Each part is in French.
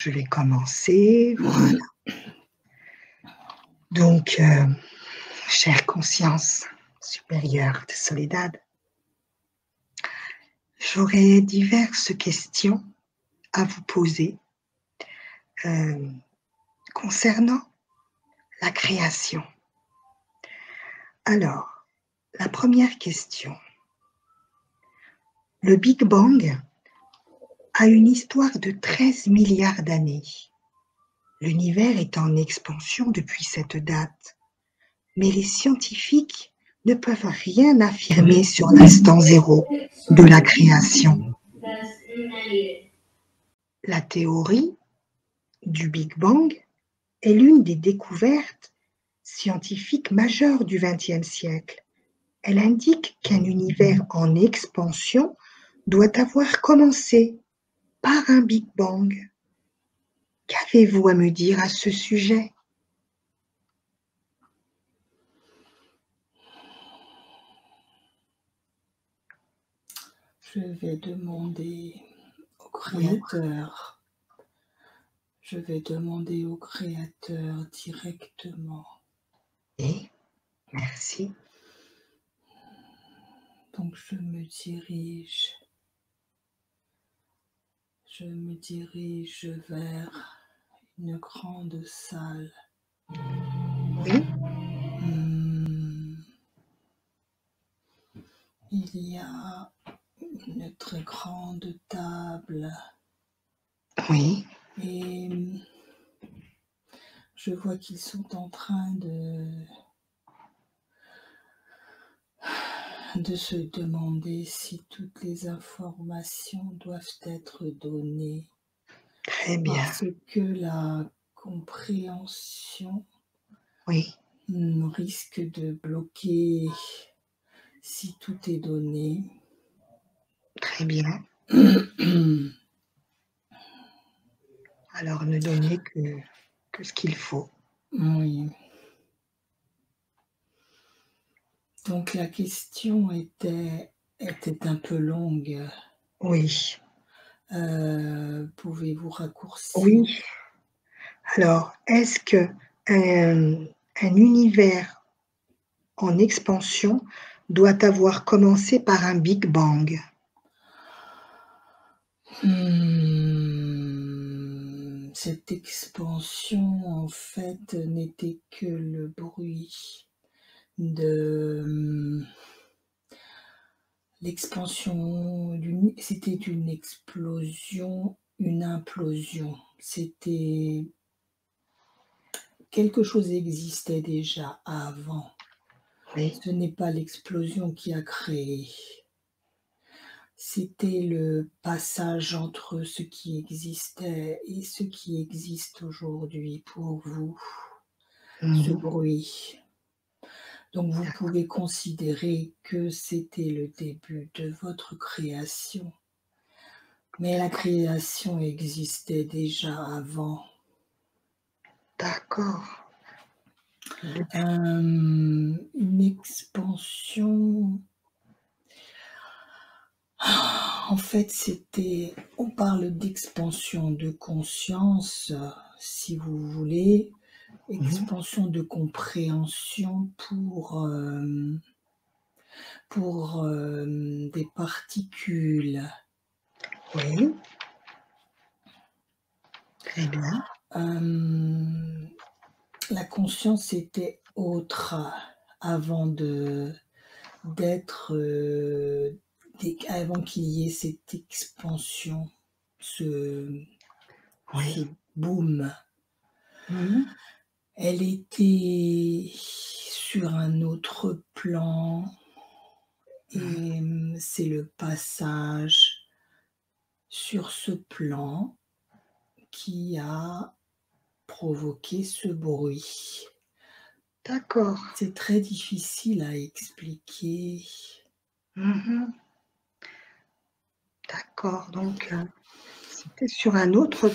je vais commencer. Voilà. Donc, chère conscience supérieure de Soledad, j'aurai diverses questions à vous poser concernant la création. Alors, la première question. Le Big Bang a une histoire de 13 milliards d'années. L'univers est en expansion depuis cette date, mais les scientifiques ne peuvent rien affirmer sur l'instant zéro de la création. La théorie du Big Bang est l'une des découvertes scientifiques majeures du XXe siècle. Elle indique qu'un univers en expansion doit avoir commencé par un Big Bang. Qu'avez-vous à me dire à ce sujet? Je vais demander au Créateur. Je vais demander au Créateur directement. Oui, merci. Donc je me dirige vers une grande salle. Oui. Il y a une très grande table. Oui. Et je vois qu'ils sont en train de se demander si toutes les informations doivent être données. Très bien. Parce que la compréhension risque de bloquer si tout est donné. Très bien. Alors, ne donnez que ce qu'il faut. Oui. Donc, la question était un peu longue. Oui. Pouvez-vous raccourcir? Oui. Alors, est-ce qu'un univers en expansion doit avoir commencé par un Big Bang? Cette expansion, en fait, n'était que le bruit de l'expansion. C'était une explosion, une implosion. C'était quelque chose existait déjà avant. Oui. Ce n'est pas l'explosion qui a créé. C'était le passage entre ce qui existait et ce qui existe aujourd'hui pour vous, ce bruit. Donc vous pouvez considérer que c'était le début de votre création. Mais la création existait déjà avant. D'accord. Une expansion. En fait, on parle d'expansion de conscience, si vous voulez, expansion de compréhension pour des particules. Oui. Très bien. La conscience était autre avant avant qu'il y ait cette expansion, ce boom. Elle était sur un autre plan et c'est le passage sur ce plan qui a provoqué ce bruit. D'accord. C'est très difficile à expliquer. D'accord, donc c'était sur un autre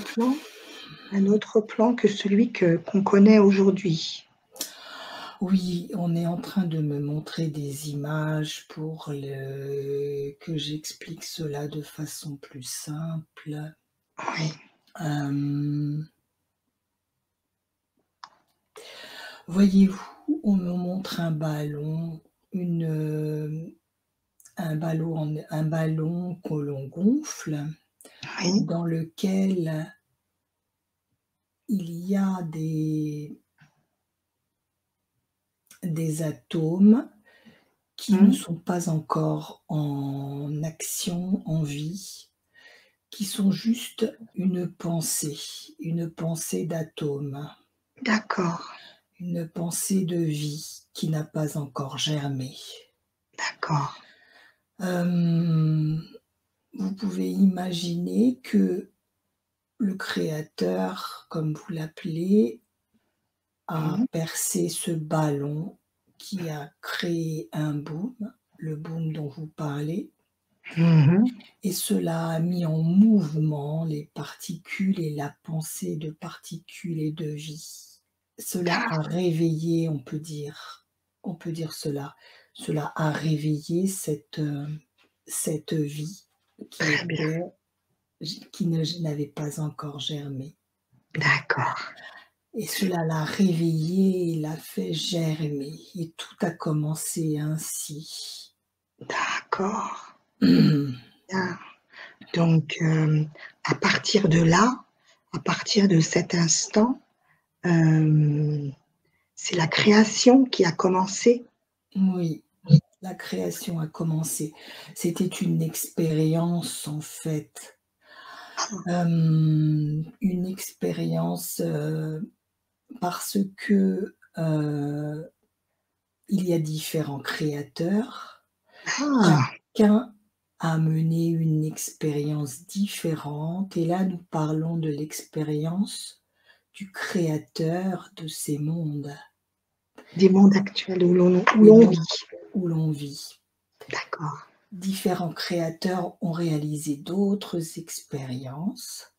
plan que celui qu'on connaît aujourd'hui. Oui, on est en train de me montrer des images pour que j'explique cela de façon plus simple. Oui. Voyez-vous, on me montre un ballon, un ballon que l'on gonfle, Oui. dans lequel il y a des atomes qui ne Mmh. sont pas encore en action, en vie, qui sont juste une pensée d'atomes, D'accord, une pensée de vie qui n'a pas encore germé. d'accord. Hem, vous pouvez imaginer que le créateur, comme vous l'appelez, a Mmh. percé ce ballon qui a créé un boom, le boom dont vous parlez, Mmh. et cela a mis en mouvement les particules et la pensée de particules et de vie. Cela a réveillé, on peut dire cela. Cela a réveillé cette vie qui Très bien. était qui ne n'avait pas encore germé. D'accord, Et cela l'a réveillé et l'a fait germer et tout a commencé ainsi. d'accord. Bien. Donc, à partir de là, à partir de cet instant, hem, c'est la création qui a commencé? Oui, la création a commencé. C'était une expérience en fait, une expérience, parce que, il y a différents créateurs. Ah! Chacun a mené une expérience différente et là, nous parlons de l'expérience du créateur de ces mondes, Des mondes actuels où des l'on vit. mondes où l'on vit. D'accord. Différents créateurs ont réalisé d'autres expériences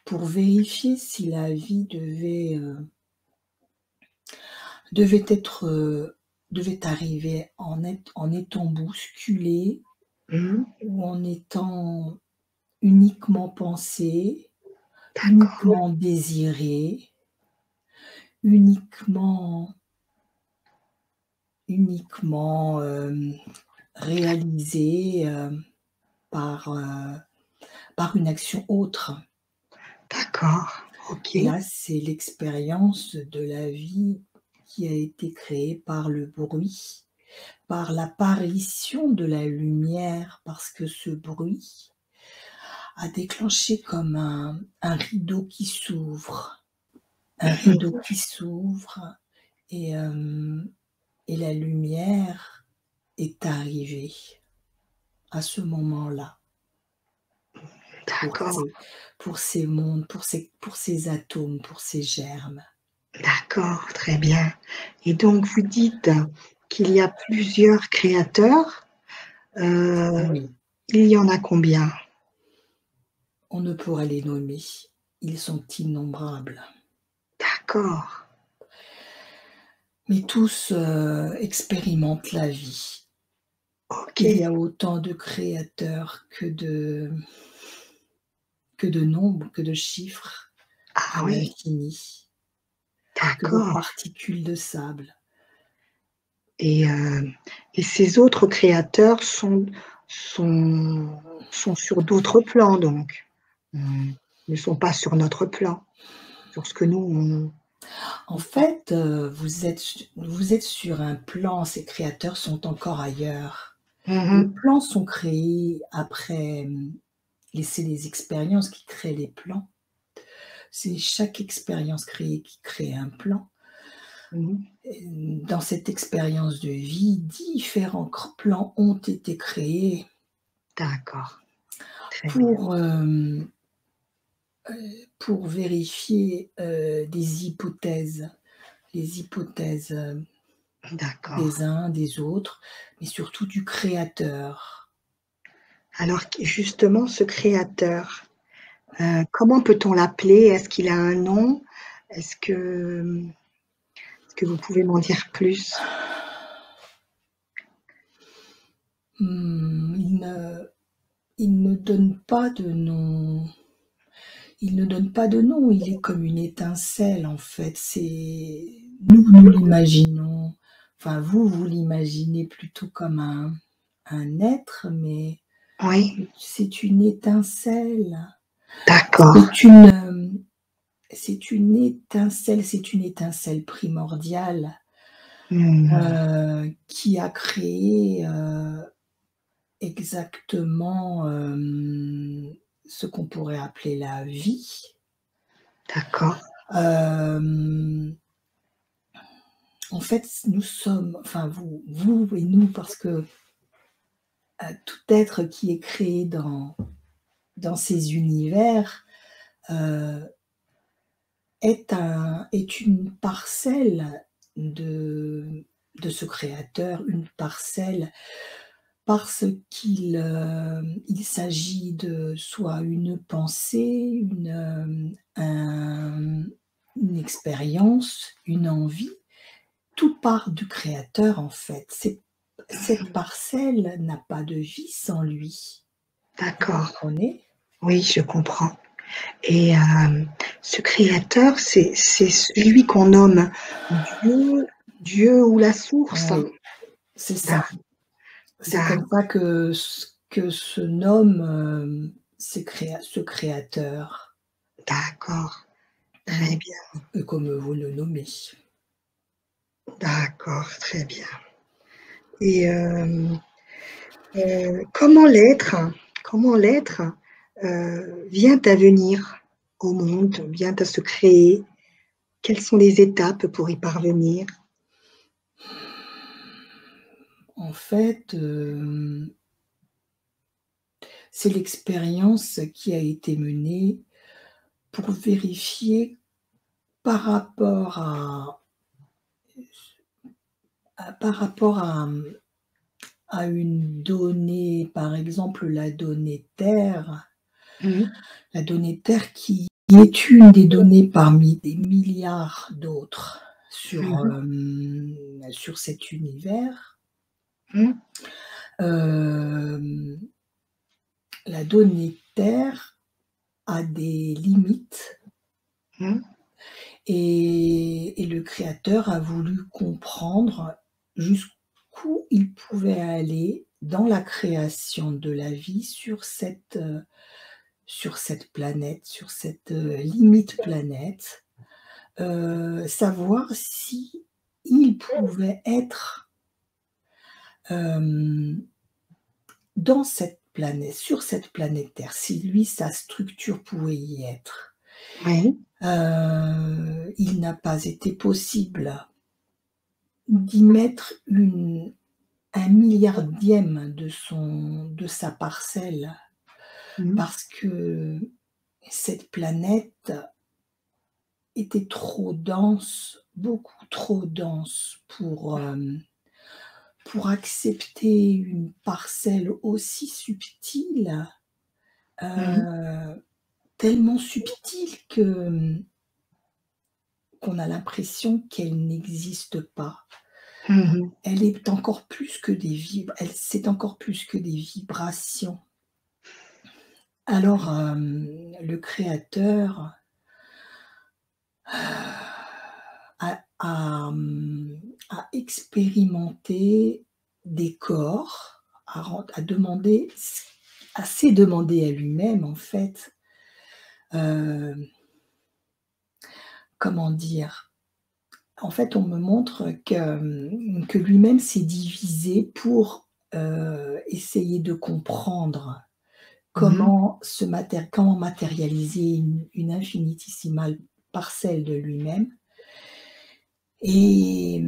pour vérifier si la vie devait arriver en étant bousculée Mmh. ou en étant uniquement pensée, D'accord, uniquement désirée, uniquement uniquement réalisée, par, par une action autre. d'accord. OK. Et là, c'est l'expérience de la vie qui a été créée par le bruit, par l'apparition de la lumière, parce que ce bruit a déclenché comme un rideau qui s'ouvre, un rideau qui s'ouvre et hem et la lumière est arrivée à ce moment-là pour D'accord, ces mondes, pour ces atomes, pour ces germes. d'accord, très bien. Et donc vous dites qu'il y a plusieurs créateurs, heu, Oui, il y en a combien? on ne pourrait les nommer. Ils sont innombrables. D'accord, Mais tous, expérimentent la vie. Il y OK. a autant de créateurs que de nombres, que de chiffres Ah à oui, l'infini, que de d'accord. particules de sable. Et heu et ces autres créateurs sont sont sur d'autres plans donc? Mmh, ne sont pas sur notre plan, sur ce que nous En fait, vous êtes sur un plan, ces créateurs sont encore ailleurs. Les mmh. plans sont créés après, c'est les expériences qui créent les plans. C'est chaque expérience créée qui crée un plan. Mmh. Et dans cette expérience de vie, différents plans ont été créés D'accord, très bien. pour, pour vérifier, des hypothèses, les hypothèses, D'accord. des uns, des autres, mais surtout du créateur. Alors q justement ce créateur, comment peut-on l'appeler? Est-ce qu'il a un nom? Est-ce que, est-ce que vous pouvez m'en dire plus? Il ne donne pas de nom. Il ne donne pas de nom, il est comme une étincelle en fait. nous l'imaginons, enfin vous l'imaginez plutôt comme un être, mais Oui, c'est une étincelle. d'accord. C'est une étincelle primordiale, Mmh, qui a créé, exactement, ce qu'on pourrait appeler la vie. d'accord. Hem, En fait, nous sommes, enfin vous et nous, parce que, tout être qui est créé dans ces univers, heu, est une parcelle de de ce créateur, une parcelle parce il s'agit de soit une pensée, une expérience, une envie, tout part du créateur en fait. Cette parcelle n'a pas de vie sans lui. Vous D'accord. comprenez? Oui, je comprends et ce créateur, c'est celui qu'on nomme Dieu ou la source? Oui, c'est D'a ça. C'est d'a comme ça que se nomme, ce créateur, d'accord, très bien, comme vous le nommez. d'accord, très bien et comment l'être, vient à venir au monde, vient à se créer? Quelles sont les étapes pour y parvenir? En fait, c'est l'expérience qui a été menée pour vérifier par rapport par rapport à une donnée, par exemple Mmh. la donnée Terre qui est une des données parmi des milliards d'autres Mmh. sur cet univers. Mmh. Hem, la donnée Terre a des limites. Mmh. Et le créateur a voulu comprendre jusqu'où il pouvait aller dans la création de la vie sur cette planète, sur cette, limite planète, savoir si il pouvait être, hem, dans cette planète, sur cette planète Terre, si lui, sa structure pouvait y être. Oui. Il n'a pas été possible d'y mettre une un milliardième de sa parcelle, Mmh. parce que cette planète était trop dense, beaucoup trop dense pour accepter une parcelle aussi subtile, Mmh. tellement subtile qu'on a l'impression qu'elle n'existe pas. Mmh mh. Elle est encore plus que c'est encore plus que des vibrations. Alors, le créateur a expérimenté des corps, s'est demandé à lui-même en fait, heu, comment dire? En fait, on me montre que lui-même s'est divisé pour, essayer de comprendre Mmh. comment matérialiser une infinitésimale parcelle de lui-même. Et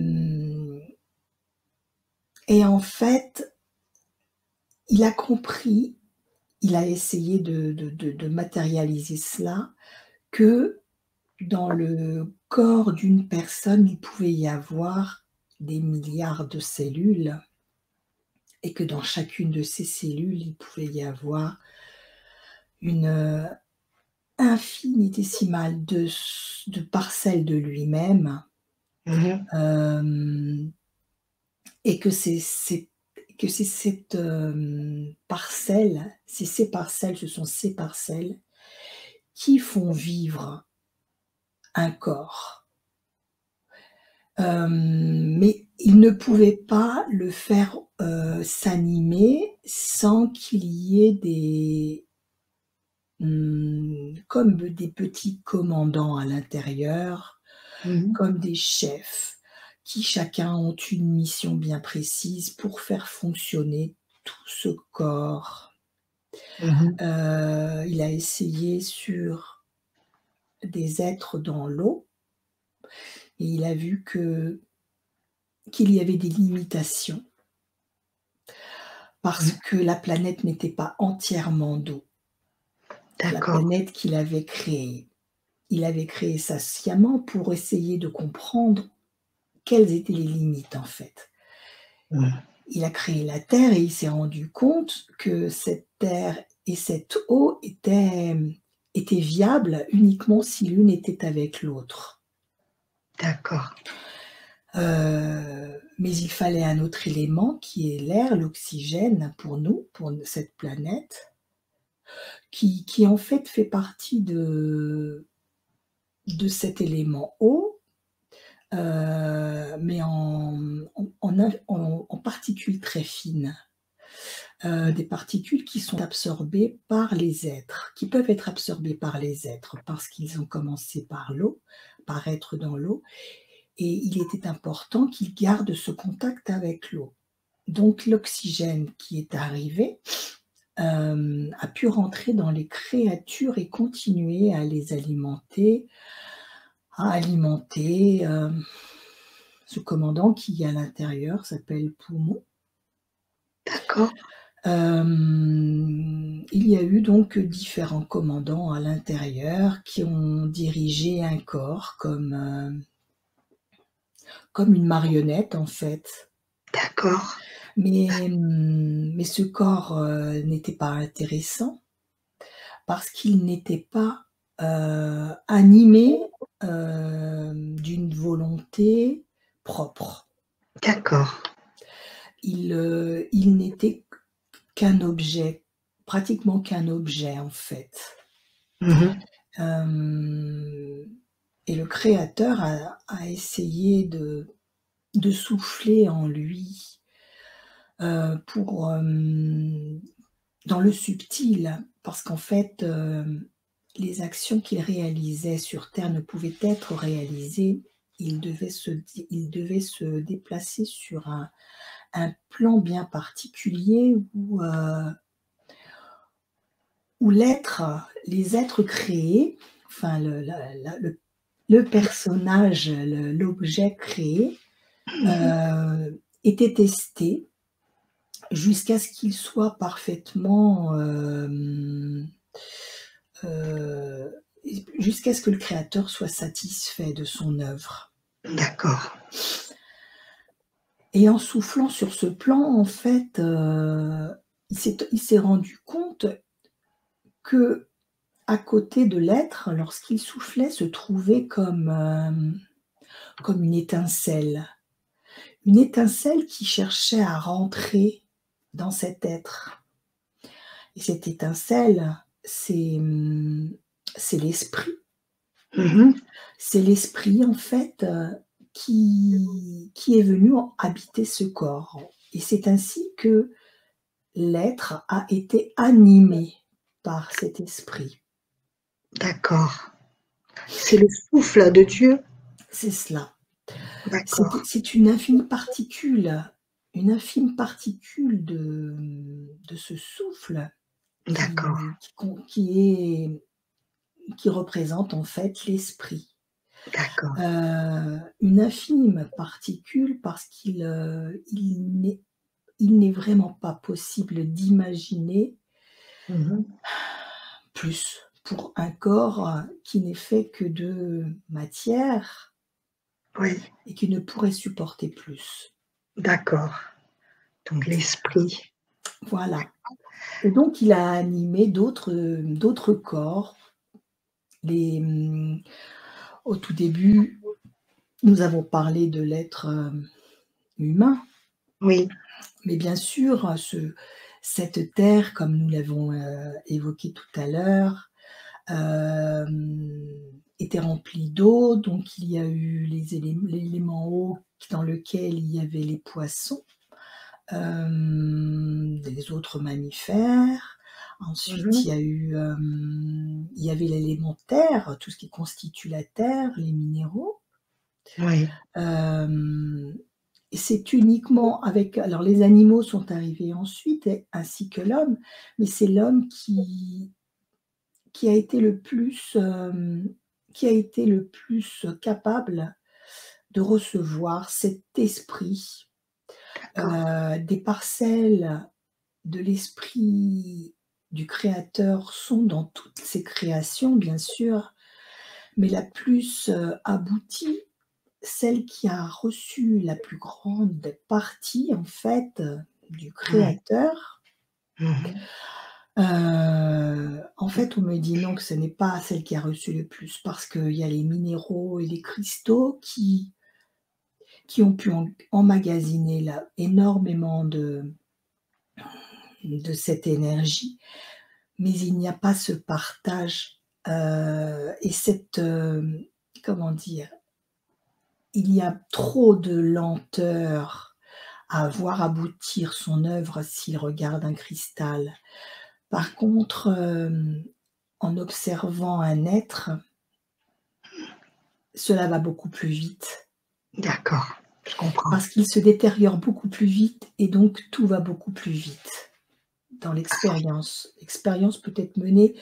et en fait, il a compris, il a essayé de matérialiser cela, que dans le corps d'une personne, il pouvait y avoir des milliards de cellules et que dans chacune de ces cellules, il pouvait y avoir une, infinitésimale de parcelles de lui-même, Mmh. hem et que c'est cette, parcelle, ce sont ces parcelles qui font vivre un corps. Mais il ne pouvait pas le faire, s'animer sans qu'il y ait comme des petits commandants à l'intérieur, Mmh. comme des chefs qui chacun ont une mission bien précise pour faire fonctionner tout ce corps. Mmh. Il a essayé sur des êtres dans l'eau et il a vu qu'il y avait des limitations parce Mmh. que la planète n'était pas entièrement d'eau, la D'accord. planète qu'il avait créée. Il avait créé ça sciemment pour essayer de comprendre quelles étaient les limites, en fait. Mmh. Il a créé la Terre et il s'est rendu compte que cette terre et cette eau étaient viables uniquement si l'une était avec l'autre. D'accord. Mais il fallait un autre élément qui est l'air, l'oxygène pour nous, pour cette planète, qui en fait partie de cet élément eau, mais en particules très fines. Mmh. Des particules qui sont absorbées par les êtres, qui peuvent être absorbées par les êtres parce qu'ils ont commencé par l'eau, par être dans l'eau et il était important qu'ils gardent ce contact avec l'eau. Donc l'oxygène qui est arrivé, a pu rentrer dans les créatures et continuer à les alimenter, à alimenter, ce commandant qui est à l'intérieur s'appelle poumon. D'accord. Il y a eu donc différents commandants à l'intérieur qui ont dirigé un corps comme une marionnette en fait. D'accord. Mais ce corps, n'était pas intéressant parce qu'il n'était pas, animé, d'une volonté propre. D'accord. Il n'était qu'un objet, pratiquement qu'un objet en fait. Mmh. Hem et le créateur a essayé de souffler en lui, pour, dans le subtil, parce qu'en fait, les actions qu'il réalisait sur terre ne pouvaient être réalisées. Il devait se déplacer sur un plan bien particulier où les êtres créés, enfin le personnage, l'objet créé, Mmh. était testé jusqu'à ce qu'il soit parfaitement, heu, jusqu'à ce que le créateur soit satisfait de son œuvre. D'accord. Et en soufflant sur ce plan, en fait, il s'est rendu compte qu'à côté de l'être, lorsqu'il soufflait, se trouvait comme une étincelle qui cherchait à rentrer dans cet être. Et cette étincelle, c'est l'esprit. Mmh. C'est l'esprit, en fait, qui est venu habiter ce corps. Et c'est ainsi que l'être a été animé par cet esprit. D'accord. C'est le souffle de Dieu? C'est cela. D'accord. C'est une infime particule de ce souffle D'accord. qui représente en fait l'esprit. D'accord. Une infime particule parce il n'est vraiment pas possible d'imaginer Mmh. plus pour un corps qui n'est fait que de matière Oui. et qui ne pourrait supporter plus. D'accord. Donc l'esprit. Voilà. Et donc il a animé d'autres corps. Les, au tout début, nous avons parlé de l'être, humain, Oui. mais bien sûr, cette terre, comme nous l'avons, évoqué tout à l'heure, hem, était rempli d'eau, donc il y a eu l'élément eau dans lequel il y avait les poissons, des autres mammifères. Ensuite, Mhm. il y avait l'élément terre, tout ce qui constitue la terre, les minéraux. Oui. Et c'est uniquement avec alors les animaux sont arrivés ensuite ainsi que l'homme, mais c'est l'homme qui a été le plus, capable de recevoir cet esprit, D'accord. des parcelles de l'esprit du créateur sont dans toutes ses créations, bien sûr, mais la plus, aboutie, celle qui a reçu la plus grande partie, en fait, du Oui. créateur, Mhm. en fait, on me dit: «Non, que ce n'est pas celle qui a reçu le plus» parce qu'il y a les minéraux et les cristaux qui ont pu emmagasiner là énormément de cette énergie, mais il n'y a pas ce partage, et cette, comment dire? Il y a trop de lenteur à voir aboutir son œuvre s'il regarde un cristal. Par contre, en observant un être, cela va beaucoup plus vite, D'accord, je comprends. parce qu'il se détériore beaucoup plus vite et donc tout va beaucoup plus vite dans l'expérience. L'expérience peut être menée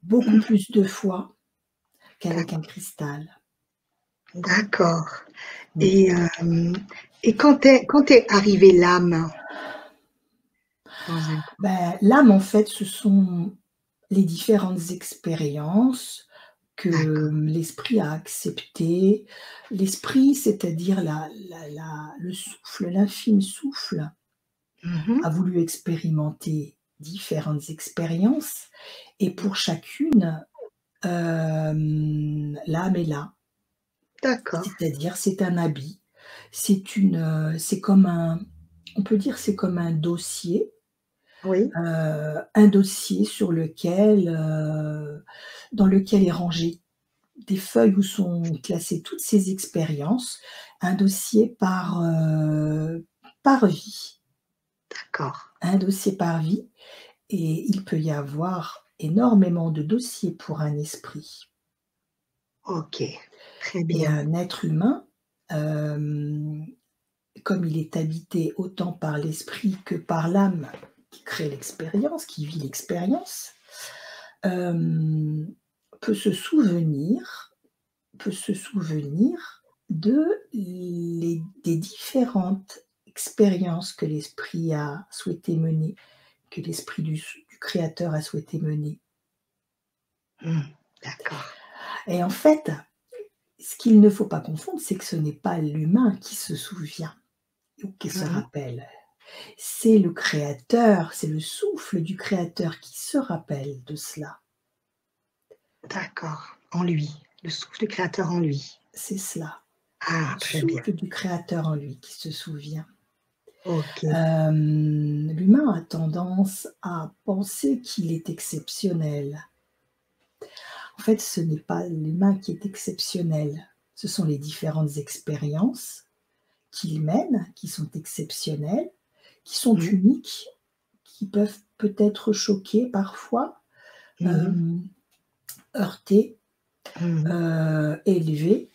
beaucoup Mhm. plus de fois qu'avec un D'ac cristal. d'accord. Mmh. Et quand est arrivée l'âme dans un Ben, l'âme, en fait, ce sont les différentes expériences que d'accord. l'esprit a acceptées. L'esprit, c'est-à-dire le souffle, l'infime souffle, a Mhm. voulu expérimenter différentes expériences et pour chacune, l'âme est là. D'accord. C'est-à-dire, c'est un habit, c'est comme on peut dire, c'est comme Oui. un dossier dans lequel est rangé des feuilles où sont classées toutes ces expériences, un dossier par vie, D'accord. un dossier par vie et il peut y avoir énormément de dossiers pour un esprit OK. Très et bien. un être humain, hem, comme il est habité autant par l'esprit que par l'âme qui crée l'expérience, qui vit l'expérience, hem, peut se souvenir peut se souvenir des différentes expériences que l'esprit a souhaité mener, que l'esprit du créateur a souhaité mener. Mmh. D'accord. Et en fait, ce qu'il ne faut pas confondre, c'est que ce n'est pas l'humain qui se souvient ou qui se Mmh. rappelle. C'est le créateur, c'est le souffle du créateur qui se rappelle de cela. D'accord. En lui, le souffle du créateur en lui. C'est cela, Ah, le très bien. souffle du créateur en lui qui se souvient. OK. L'humain a tendance à penser qu'il est exceptionnel. En fait, ce n'est pas l'humain qui est exceptionnel, ce sont les différentes expériences qu'il mène, qui sont exceptionnelles, qui sont Mmh. uniques, qui peuvent peut-être choquer parfois, Mmh. hem, heurter, Mmh. élever,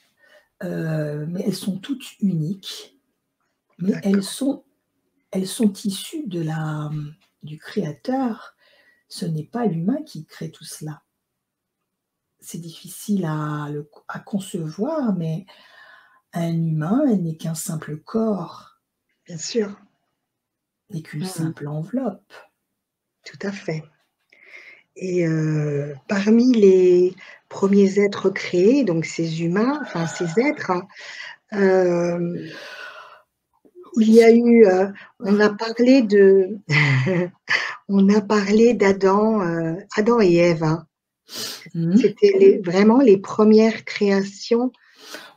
mais elles sont toutes uniques, mais D'accord. elles sont issues du créateur. Ce n'est pas l'humain qui crée tout cela. C'est difficile à concevoir, mais un humain n'est qu'un simple corps, Bien sûr. n'est qu'une Mmh. simple enveloppe. Tout à fait. Et parmi les premiers êtres créés, donc ces humains, enfin ces êtres, hem, il y Oui. a eu, on a parlé de on a parlé d'Adam, Adam et Ève, hein. Mmh. C'était vraiment les premières créations,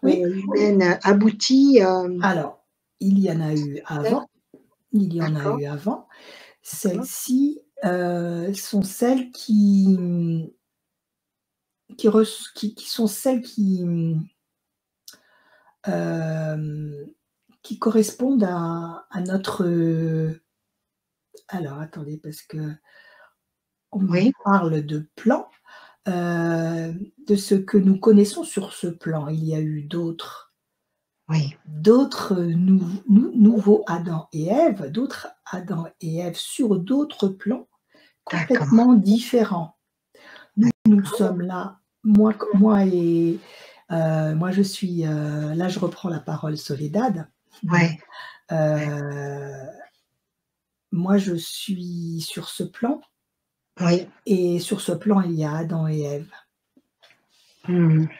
Oui, humaines abouties, alors, il y en a sur eu terre. avant, il y en a D'accord, eu avant. d'accord. Celles-ci, sont celles qui, qui sont celles qui correspondent à notre, alors attendez parce qu'on me Oui, parle de plan, de ce que nous connaissons sur ce plan. Il y a eu oui, d'autres nouveaux Adam et Ève, d'autres Adam et Ève sur d'autres plans d'accord, complètement différents. Nous sommes là, moi je suis, là je reprends la parole Soledad. ouais, Heu, Moi je suis sur ce plan oui, et sur ce plan il y a Adam et Ève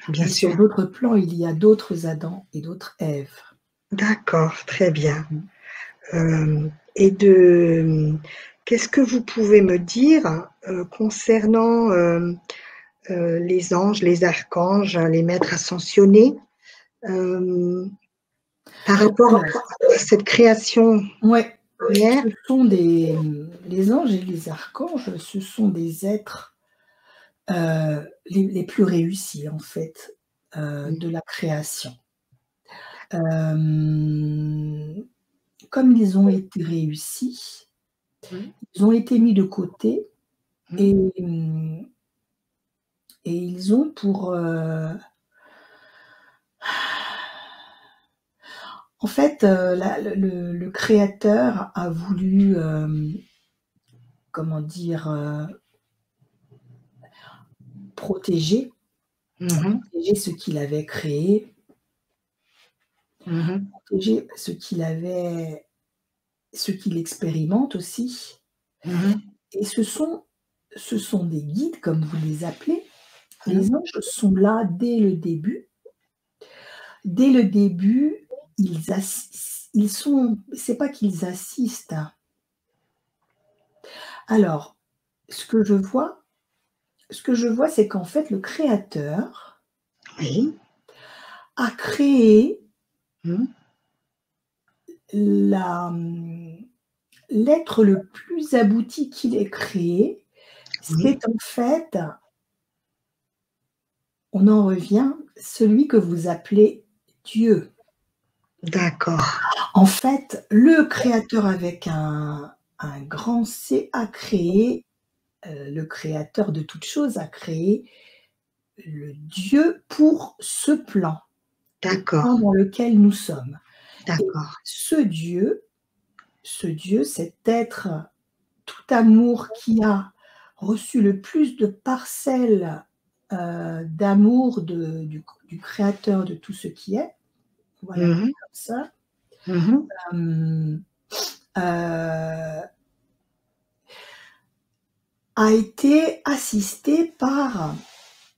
bien et sur sûr. d'autres plans il y a d'autres Adam et d'autres Ève. D'accord, très bien. Mmh. Et qu'est-ce que vous pouvez me dire, concernant, les anges, les archanges, les maîtres ascensionnés, hem, par rapport Alors, à cette création ouais, première? ce sont des, les anges et les archanges, ce sont des êtres, les plus réussis en fait, Mmh, de la création. Hem, Comme ils ont été réussis, mmh, ils ont été mis de côté mmh, et et ils ont pour, en fait, la le créateur a voulu, comment dire? Protéger mmh mh, protéger ce qu'il avait créé, mmh mh, protéger ce qu'il expérimente aussi mmh et ce sont des guides comme vous les appelez. mh, Les anges sont là dès le début. Dès le début, ils sont c'est pas qu'ils assistent. Alors, ce que je vois c'est qu'en fait, le créateur oui, a créé mmh, la, l'être le plus abouti qu'il ait créé. oui, C'est en fait, on en revient, celui que vous appelez Dieu. d'accord, En fait, le créateur avec un grand C a créé, le créateur de toutes choses a créé le Dieu pour ce plan, le d'accord, plan dans lequel nous sommes et d'accord, ce Dieu, cet être tout amour qui a reçu le plus de parcelles, d'amour du créateur de tout ce qui est, on va mmh l'appeler mh, comme ça, mmh mh, hem, a été assisté par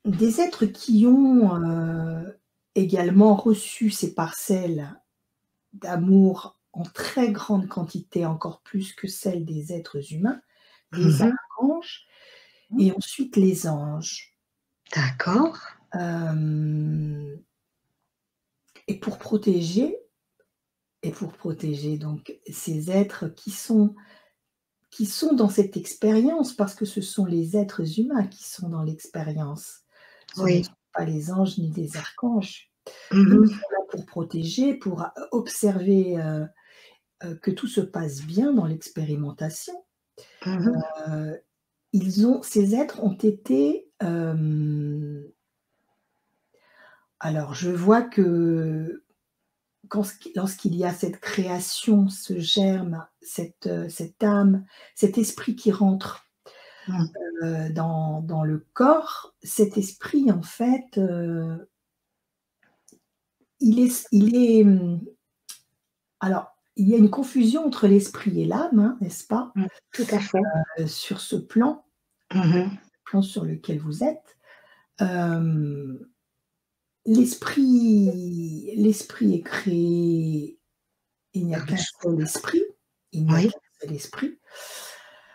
des êtres qui ont, également reçu ces parcelles d'amour en très grande quantité, encore plus que celles des êtres humains, les mmh archanges mh, et ensuite les anges. d'accord, Hem et pour protéger donc ces êtres qui sont dans cette expérience, parce que ce sont les êtres humains qui sont dans l'expérience. Ce ne oui, sont pas les anges ni les archanges. mmh Ils mh, sont là pour protéger, pour observer, que tout se passe bien dans l'expérimentation. mmh mh, Ces êtres ont été, alors je vois que lorsqu'il y a cette création, ce germe, cette âme, cet esprit qui rentre, mmh, dans le corps, cet esprit en fait, il est, alors il y a une confusion entre l'esprit et l'âme, hein, n'est-ce pas? mmh, tout à fait. Sur ce Mmh mh. plan sur lequel vous êtes. Hem, l'esprit est créé, il n'y a Par le qu'un souffle. seul esprit, il n'y a Oui, qu'un seul esprit.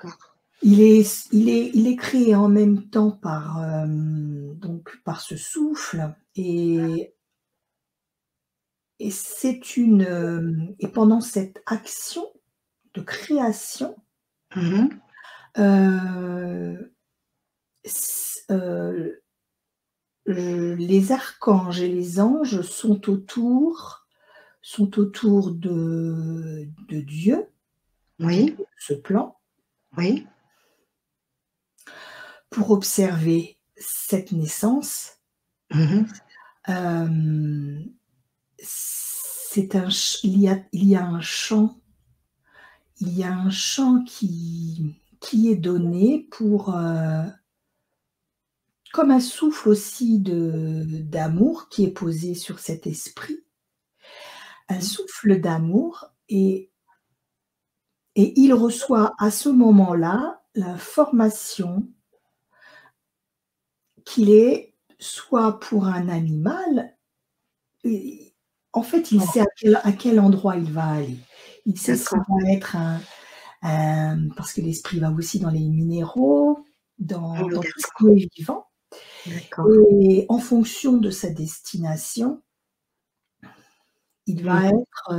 d'accord. Il est créé en même temps par, donc par ce souffle et c'est et pendant cette action de création, Mmh mh. heu, s les archanges et les anges sont autour de Dieu, Oui, de ce plan, oui, pour observer cette naissance. mmh, Hem, c'est un ch il y a un chant qui est donné pour, comme un souffle aussi d'amour qui est posé sur cet esprit, un mmh, souffle d'amour et il reçoit à ce moment-là l'information qu'il est soit pour un animal et en fait, il oh, sait à quel endroit il va aller. Il sait s'il d'accord, va être parce que l'esprit va aussi dans les minéraux, dans tout ce qui d'accord, est vivant d'accord. et en fonction de sa destination, il Mmh, va être,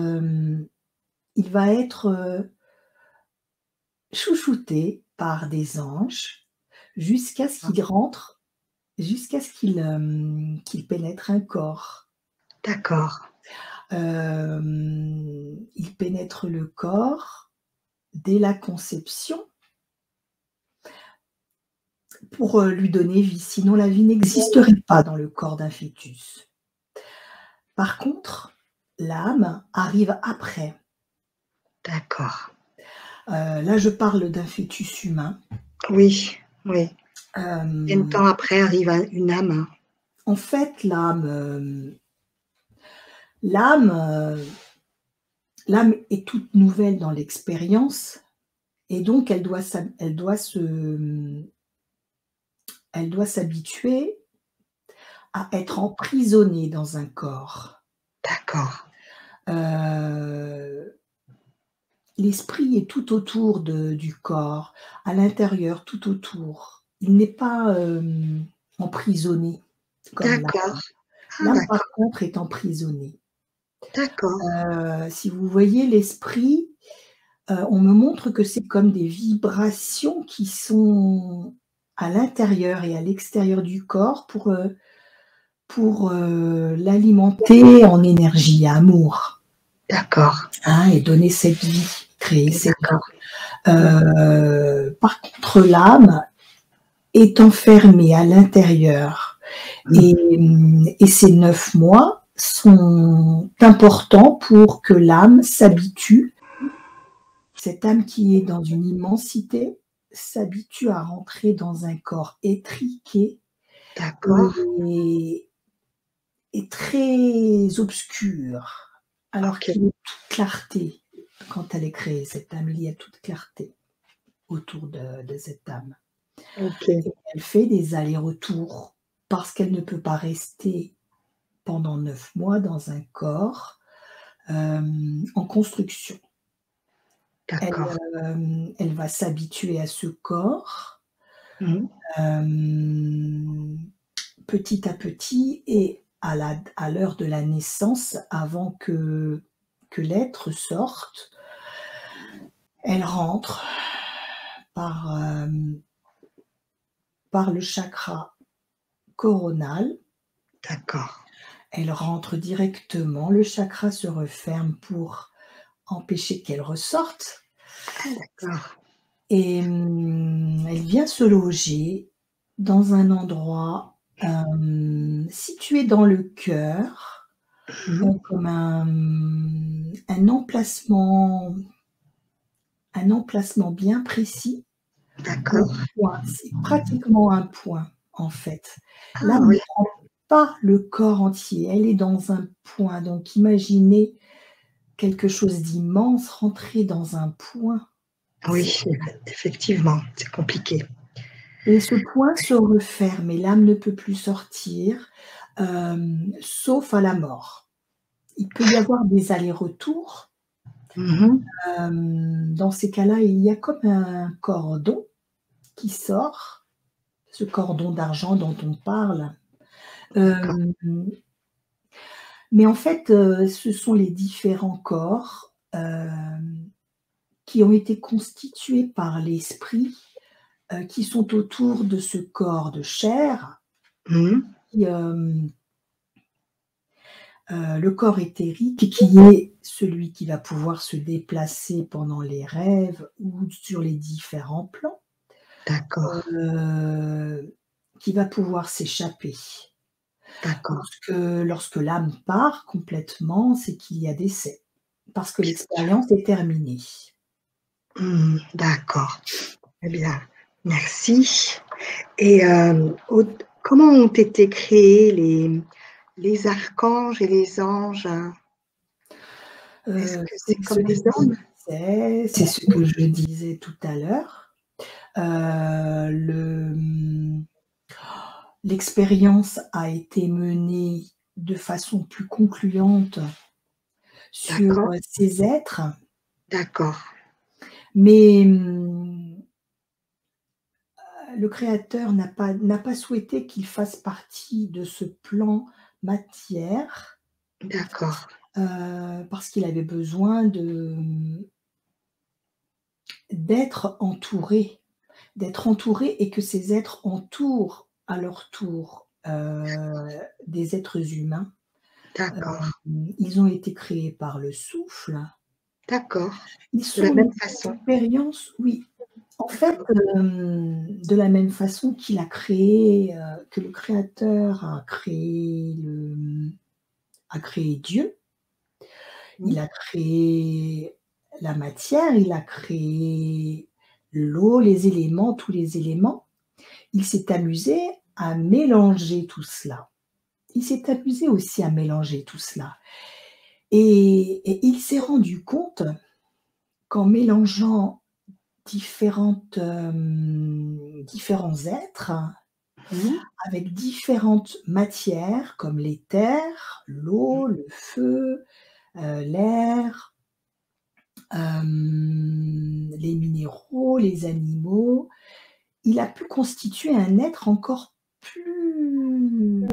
il va être, chouchouté par des anges jusqu'à ce ah, qu'il rentre, jusqu'à ce qu'il pénètre un corps. d'accord, Il pénètre le corps dès la conception pour, lui donner vie, sinon la vie n'existerait pas dans le corps d'un fœtus. Par contre, l'âme arrive après. d'accord. Là, je parle d'un fœtus humain. Oui, oui. Combien de Hem, temps après arrive un une âme? En fait, l'âme, l'âme est toute nouvelle dans l'expérience et donc elle doit s'habituer à être emprisonnée dans un corps. D'accord, Heu, L'esprit est tout autour du corps, à l'intérieur, tout autour. Il n'est pas, emprisonné comme l'âme. d'accord. Ah L'âme, par d'accord, contre, est emprisonnée. d'accord, Si vous voyez l'esprit, on me montre que c'est comme des vibrations qui sont à l'intérieur et à l'extérieur du corps pour, l'alimenter en énergie, amour, d'accord, hein, et donner cette vie, créer cette vie. d'accord. Mmh, Par contre, l'âme est enfermée à l'intérieur mmh, et ces 9 mois sont importants pour que l'âme s'habitue, cette âme qui est dans une immensité, s'habitue à rentrer dans un corps étriqué d'accord, et très obscur, alors OK, qu'il est toute clarté. Quand elle est créée, cette âme, il y a toute clarté autour de cette âme. OK. Et elle fait des allers-retours parce qu'elle ne peut pas rester pendant 9 mois dans un corps, en construction. Elle, D'accord. elle va s'habituer à ce corps, Mmh, hem, petit à petit et à l'heure de la naissance, avant que l'être sorte, elle rentre par, par le chakra coronal. d'accord. Elle rentre directement, le chakra se referme pour empêcher qu'elle ressorte Ah d'accord. et elle vient se loger dans un endroit, situé dans le cœur, Mmh, comme un emplacement bien précis, un d'accord. point, c'est pratiquement un point, en fait. Ah L'âme ne oui, prend pas le corps entier, elle est dans un point, donc imaginez quelque chose d'immense rentrer dans un point. C'est oui, effectivement, c'est compliqué. Et ce point se referme et l'âme ne peut plus sortir, sauf à la mort. Il peut y avoir des allers-retours, Mmh, dans ces cas-là, il y a comme un cordon qui sort, ce cordon d'argent dont on parle, d'accord. hem, mais en fait, ce sont les différents corps, qui ont été constitués par l'esprit, qui sont autour de ce corps de chair. Mmh, le corps éthérique qui est celui qui va pouvoir se déplacer pendant les rêves ou sur les différents plans, D'accord, qui va pouvoir s'échapper. d'accord. Lorsque l'âme part complètement, c'est qu'il y a décès, parce que l'expérience est terminée. D'accord. Eh bien, merci. Et comment ont été créés les archanges et les anges? Est-ce que c'est C'est ce comme que des je hommes? disais, c'est ce que je disais tout à l'heure. Le L'expérience a été menée de façon plus concluante sur, D'accord, ces êtres, d'accord, mais, le créateur n'a pas souhaité qu'ils fassent partie de ce plan matière, d'accord, parce qu'il avait besoin d'être entouré et que ces êtres entourent à leur tour, des êtres humains. d'accord, Ils ont été créés par le souffle. d'accord. Ils De la sont même une façon. expérience, oui. En fait, D'accord, de la même façon qu'il a créé, que le créateur a créé Dieu, mmh, il a créé la matière, il a créé l'eau, les éléments, tous les éléments. Il s'est amusé à mélanger tout cela. Il s'est amusé aussi à mélanger tout cela et il s'est rendu compte qu'en mélangeant différents êtres mmh, avec différentes matières comme l'éther, l'eau, le feu, l'air, les minéraux, les animaux. Il a pu constituer un être encore plus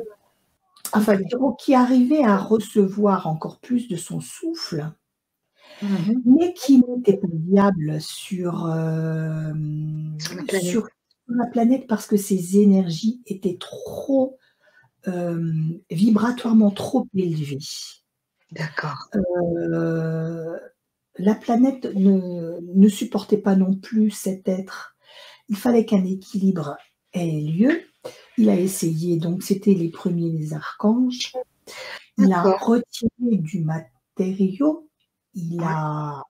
enfin, complet. qui arrivait à recevoir encore plus de son souffle, Mmh mh. mais qui n'était pas viable Sur la planète. sur la planète parce que ses énergies étaient trop, vibratoirement trop élevées. D'accord, Heu, la planète ne supportait pas non plus cet être. Il fallait qu'un équilibre ait lieu. Il a essayé, donc c'était les premiers les archanges. Il a d'accord, retiré du matériau, il ouais, a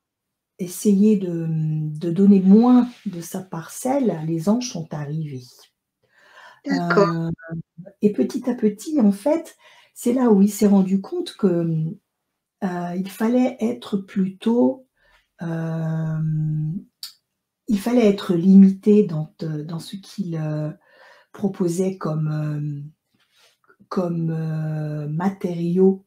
essayé de donner moins de sa parcelle, les anges sont arrivés. d'accord, Heu et petit à petit, en fait, c'est là où il s'est rendu compte que, il fallait être plutôt, hem, il fallait être limité dans ce qu'il, proposait comme matériaux.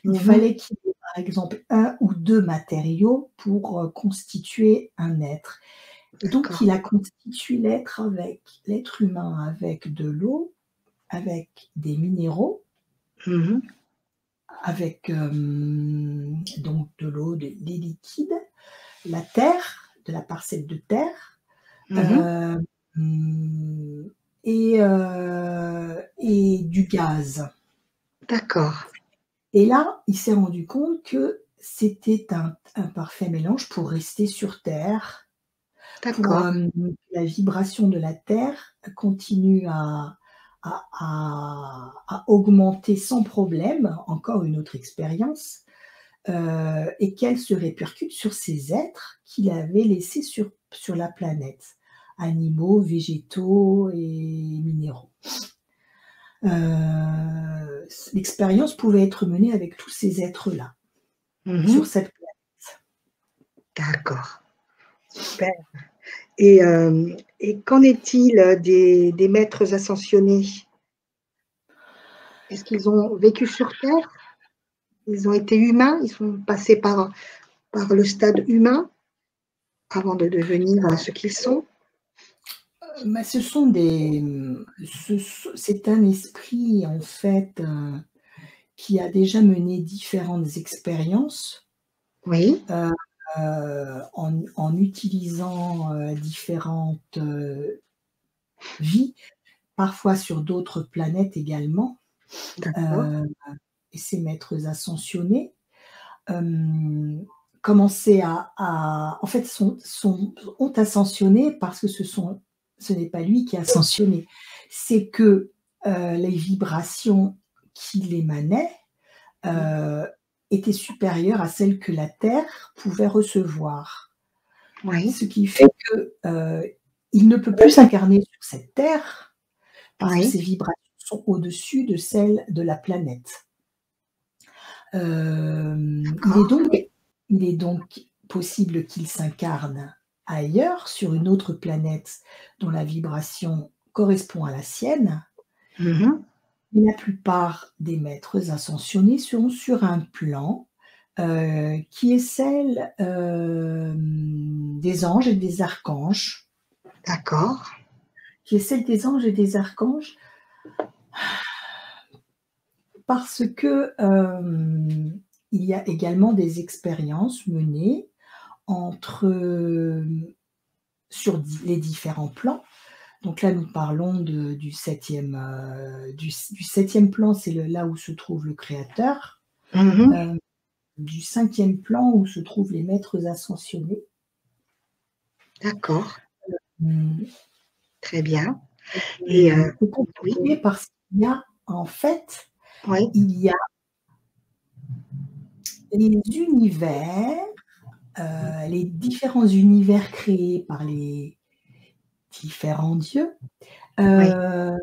Il mmh mh, fallait qu'il y ait, par exemple, un ou 2 matériaux pour, constituer un être et donc d'accord, il a constitué l'être humain avec de l'eau, avec des minéraux, mmh mh, avec, donc de l'eau, des liquides, la terre, de la parcelle de terre, mmh mh, hem et du gaz. d'accord, Et là, il s'est rendu compte que c'était un parfait mélange pour rester sur terre, pour, d'accord, que la vibration de la terre continue à augmenter sans problème, encore une autre expérience, et qu'elle se répercute sur ces êtres qu'il avait laissés sur la planète, animaux, végétaux et minéraux. L'expérience pouvait être menée avec tous ces êtres-là, mmh sur mh, cette d'accord, super. Et qu'en est-il, des maîtres ascensionnés? Est-ce qu'ils ont vécu sur terre? Ils ont été humains? Ils sont passés par le stade humain avant de devenir, ce qu'ils sont? Mais ce sont c'est un esprit en fait, qui a déjà mené différentes expériences, Oui, heu en utilisant, différentes, vies, parfois sur d'autres planètes également. D'accord. heu et ces maîtres ascensionnés, commençaient en fait, ont ascensionné parce que ce n'est pas lui qui a ascensionné. C'est que, les vibrations qu'il émanait, Mmh. heu, étaient supérieures à celles que la Terre pouvait recevoir. Oui, Ce qui fait que, il ne peut plus s'incarner sur cette Terre parce que oui, ses vibrations sont au-dessus de celles de la planète. Hem, il est d'accord. donc il est donc possible qu'il s'incarne ailleurs, sur une autre planète dont la vibration correspond à la sienne, Mmh. mais la plupart des maîtres ascensionnés sont sur un plan, qui est celle, des anges et des archanges, D'accord. qui est celle des anges et des archanges parce que, il y a également des expériences menées entre, sur les différents plans. Donc là, nous parlons du septième, du septième plan, c'est là où se trouve le créateur. Mmh. Euh, du cinquième plan où se trouvent les maîtres ascensionnés. D'accord, Mmh, très bien et c'est oui, compliqué parce qu'il y a en fait, oui, il y a les univers, les différents univers créés par les différents dieux, oui, heu,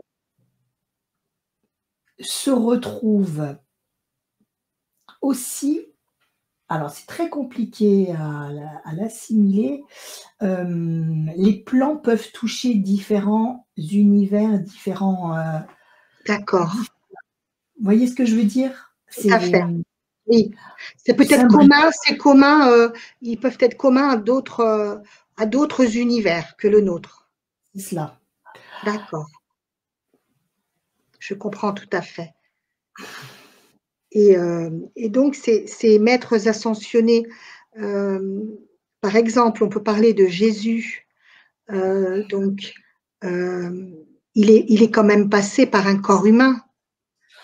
se retrouvent aussi. Alors c'est très compliqué à l'assimiler. Les plans peuvent toucher différents univers, d'accord, dif vous voyez ce que je veux dire? tout à fait. C'est Oui, c'est c'est peut-être imbriqué, commun, ils peuvent être communs à d'autres univers que le nôtre. c'est cela. D'accord, je comprends tout à fait et donc ces maîtres ascensionnés, hem, par exemple, on peut parler de Jésus, donc hem, il est quand même passé par un corps humain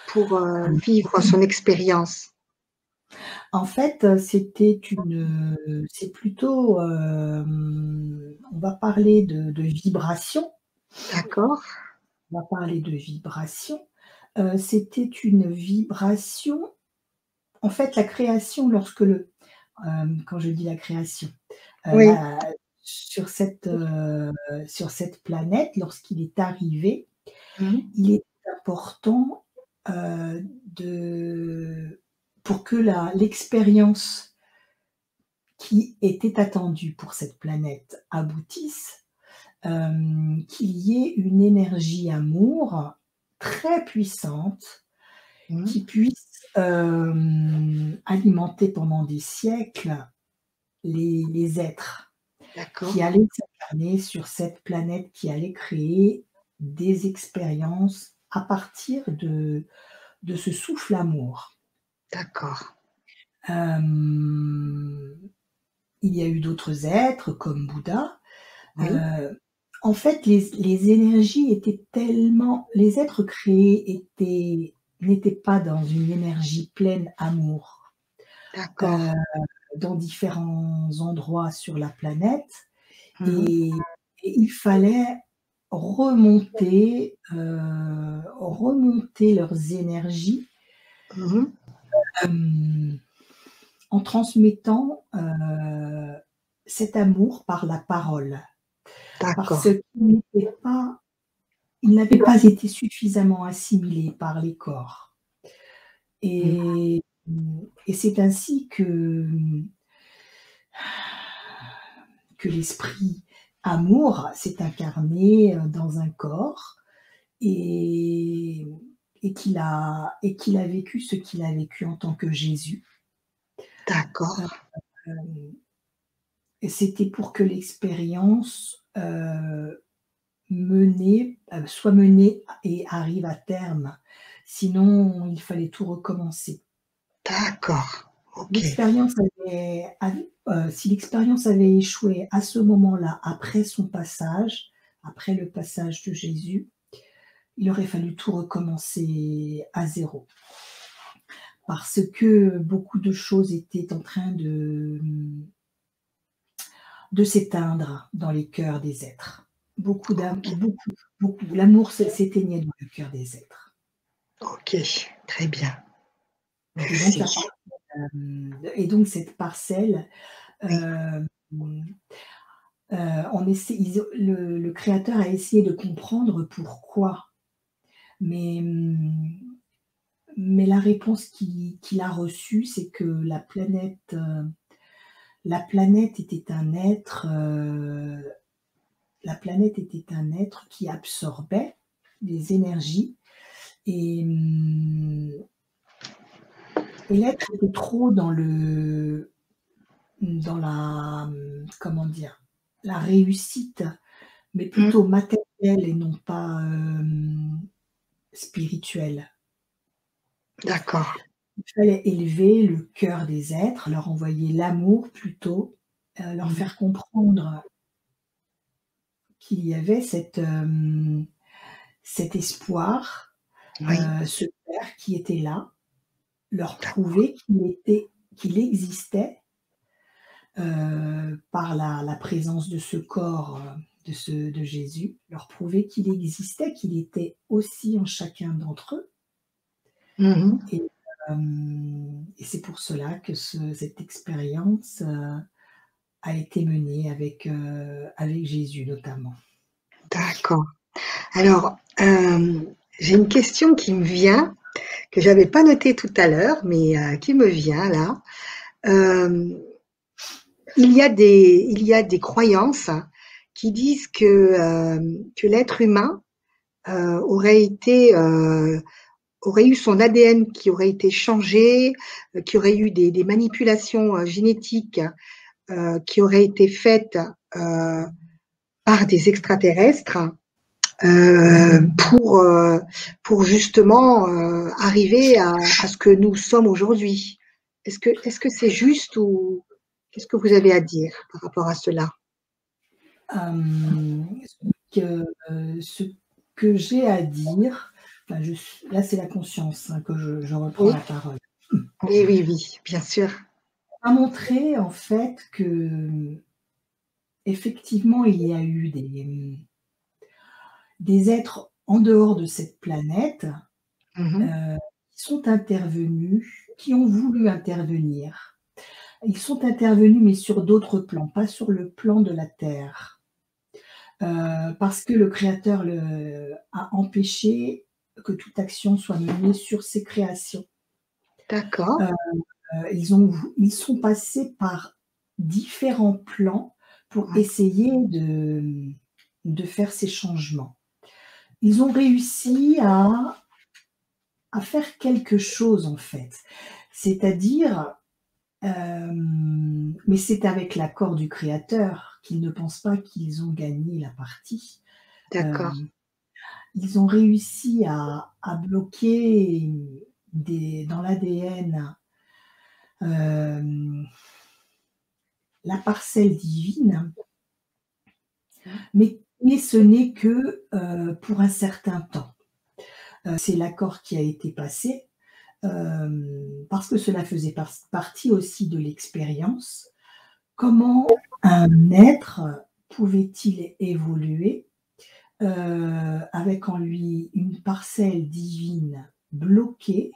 pour, vivre son expérience. En fait, c'est plutôt, on va parler de vibration, D'accord, on va parler de vibration. C'était une vibration en fait, la création quand je dis la création, oui. la sur cette planète, lorsqu'il est arrivé, Mmh. il est important, de pour que l'expérience qui était attendue pour cette planète aboutisse, qu'il y ait une énergie amour très puissante Mmh. qui puisse, alimenter pendant des siècles les êtres qui D'accord, allaient s'incarner sur cette planète, qui allait créer des expériences à partir de ce souffle amour. d'accord. Hem, il y a eu d'autres êtres comme Bouddha. Oui, Heu, en fait, les énergies étaient tellement les êtres créés n'étaient pas dans une énergie pleine amour, d'accord. heu, dans différents endroits sur la planète. Mmh. Et il fallait remonter leurs énergies, Mmh. hem, en transmettant, cet amour par la parole. Parce D'accord. qu'ils n'avaient pas été suffisamment assimilés par les corps. Mmh. Et c'est ainsi que l'esprit amour s'est incarné, dans un corps et qu'il a vécu ce qu'il a vécu en tant que Jésus. D'accord, Hem, et c'était pour que l'expérience, soit menée et arrive à terme. Sinon, il fallait tout recommencer. d'accord. OK. Si l'expérience avait échoué à ce moment-là, après le passage de Jésus, il aurait fallu tout recommencer à zéro. Parce que beaucoup de choses étaient en train de s'éteindre dans les cœurs des êtres. Beaucoup Ok, l'amour s'éteignait dans le cœur des êtres. ok, très bien. Et donc, Merci. et donc cette parcelle, Oui, euh, le créateur a essayé de comprendre pourquoi, mais, mais la réponse qu'il a reçue, c'est que la planète était un être, qui absorbait des énergies et, et l'être était trop dans la, comment dire, la réussite, mais mm, plutôt matérielle et non pas spirituelle. d'accord, Il fallait élever le cœur des êtres, leur envoyer l'amour plutôt, leur mm, faire comprendre qu'il y avait cet espoir, oui, ce père qui était là, leur d'accord, prouver qu'il existait par la présence de ce corps, de Jésus, leur prouver qu'il existait, qu'il était aussi en chacun d'entre eux. mhm, Et, et c'est pour cela que cette expérience a été menée avec Jésus notamment. d'accord. Alors, j'ai une question qui me vient, que j'avais pas notée tout à l'heure, mais qui me vient là. Euh, il y a des croyances qui disent que l'être humain aurait été aurait eu son ADN qui aurait été changé, qui aurait eu des manipulations génétiques qui auraient été faites euh, par des extraterrestres euh, pour, euh, pour justement arriver à ce que nous sommes aujourd'hui. Est-ce que c'est juste ou qu'est-ce que vous avez à dire par rapport à cela? Euh, que, ce que j'ai à dire, enfin, là c'est la conscience hein, que je reprends Oui, la parole, oui, oui, oui, bien sûr. a montré en fait que effectivement il y a eu des êtres en dehors de cette planète Mhm. qui sont intervenus, qui ont voulu intervenir. Ils sont intervenus mais sur d'autres plans, pas sur le plan de la Terre. Parce que le créateur a empêché que toute action soit menée sur ses créations. D'accord. Euh, ils sont passés par différents plans pour Ouais. essayer de faire ces changements. Ils ont réussi à faire quelque chose en fait, c'est-à-dire, mais c'est avec l'accord du créateur qu'ils ne pensent pas qu'ils ont gagné la partie. Euh, D'accord. Ils ont réussi à bloquer dans l'ADN la parcelle divine, mais ce n'est que pour un certain temps. C'est l'accord qui a été passé, parce que cela faisait partie aussi de l'expérience. Comment un être pouvait-il évoluer avec en lui une parcelle divine bloquée,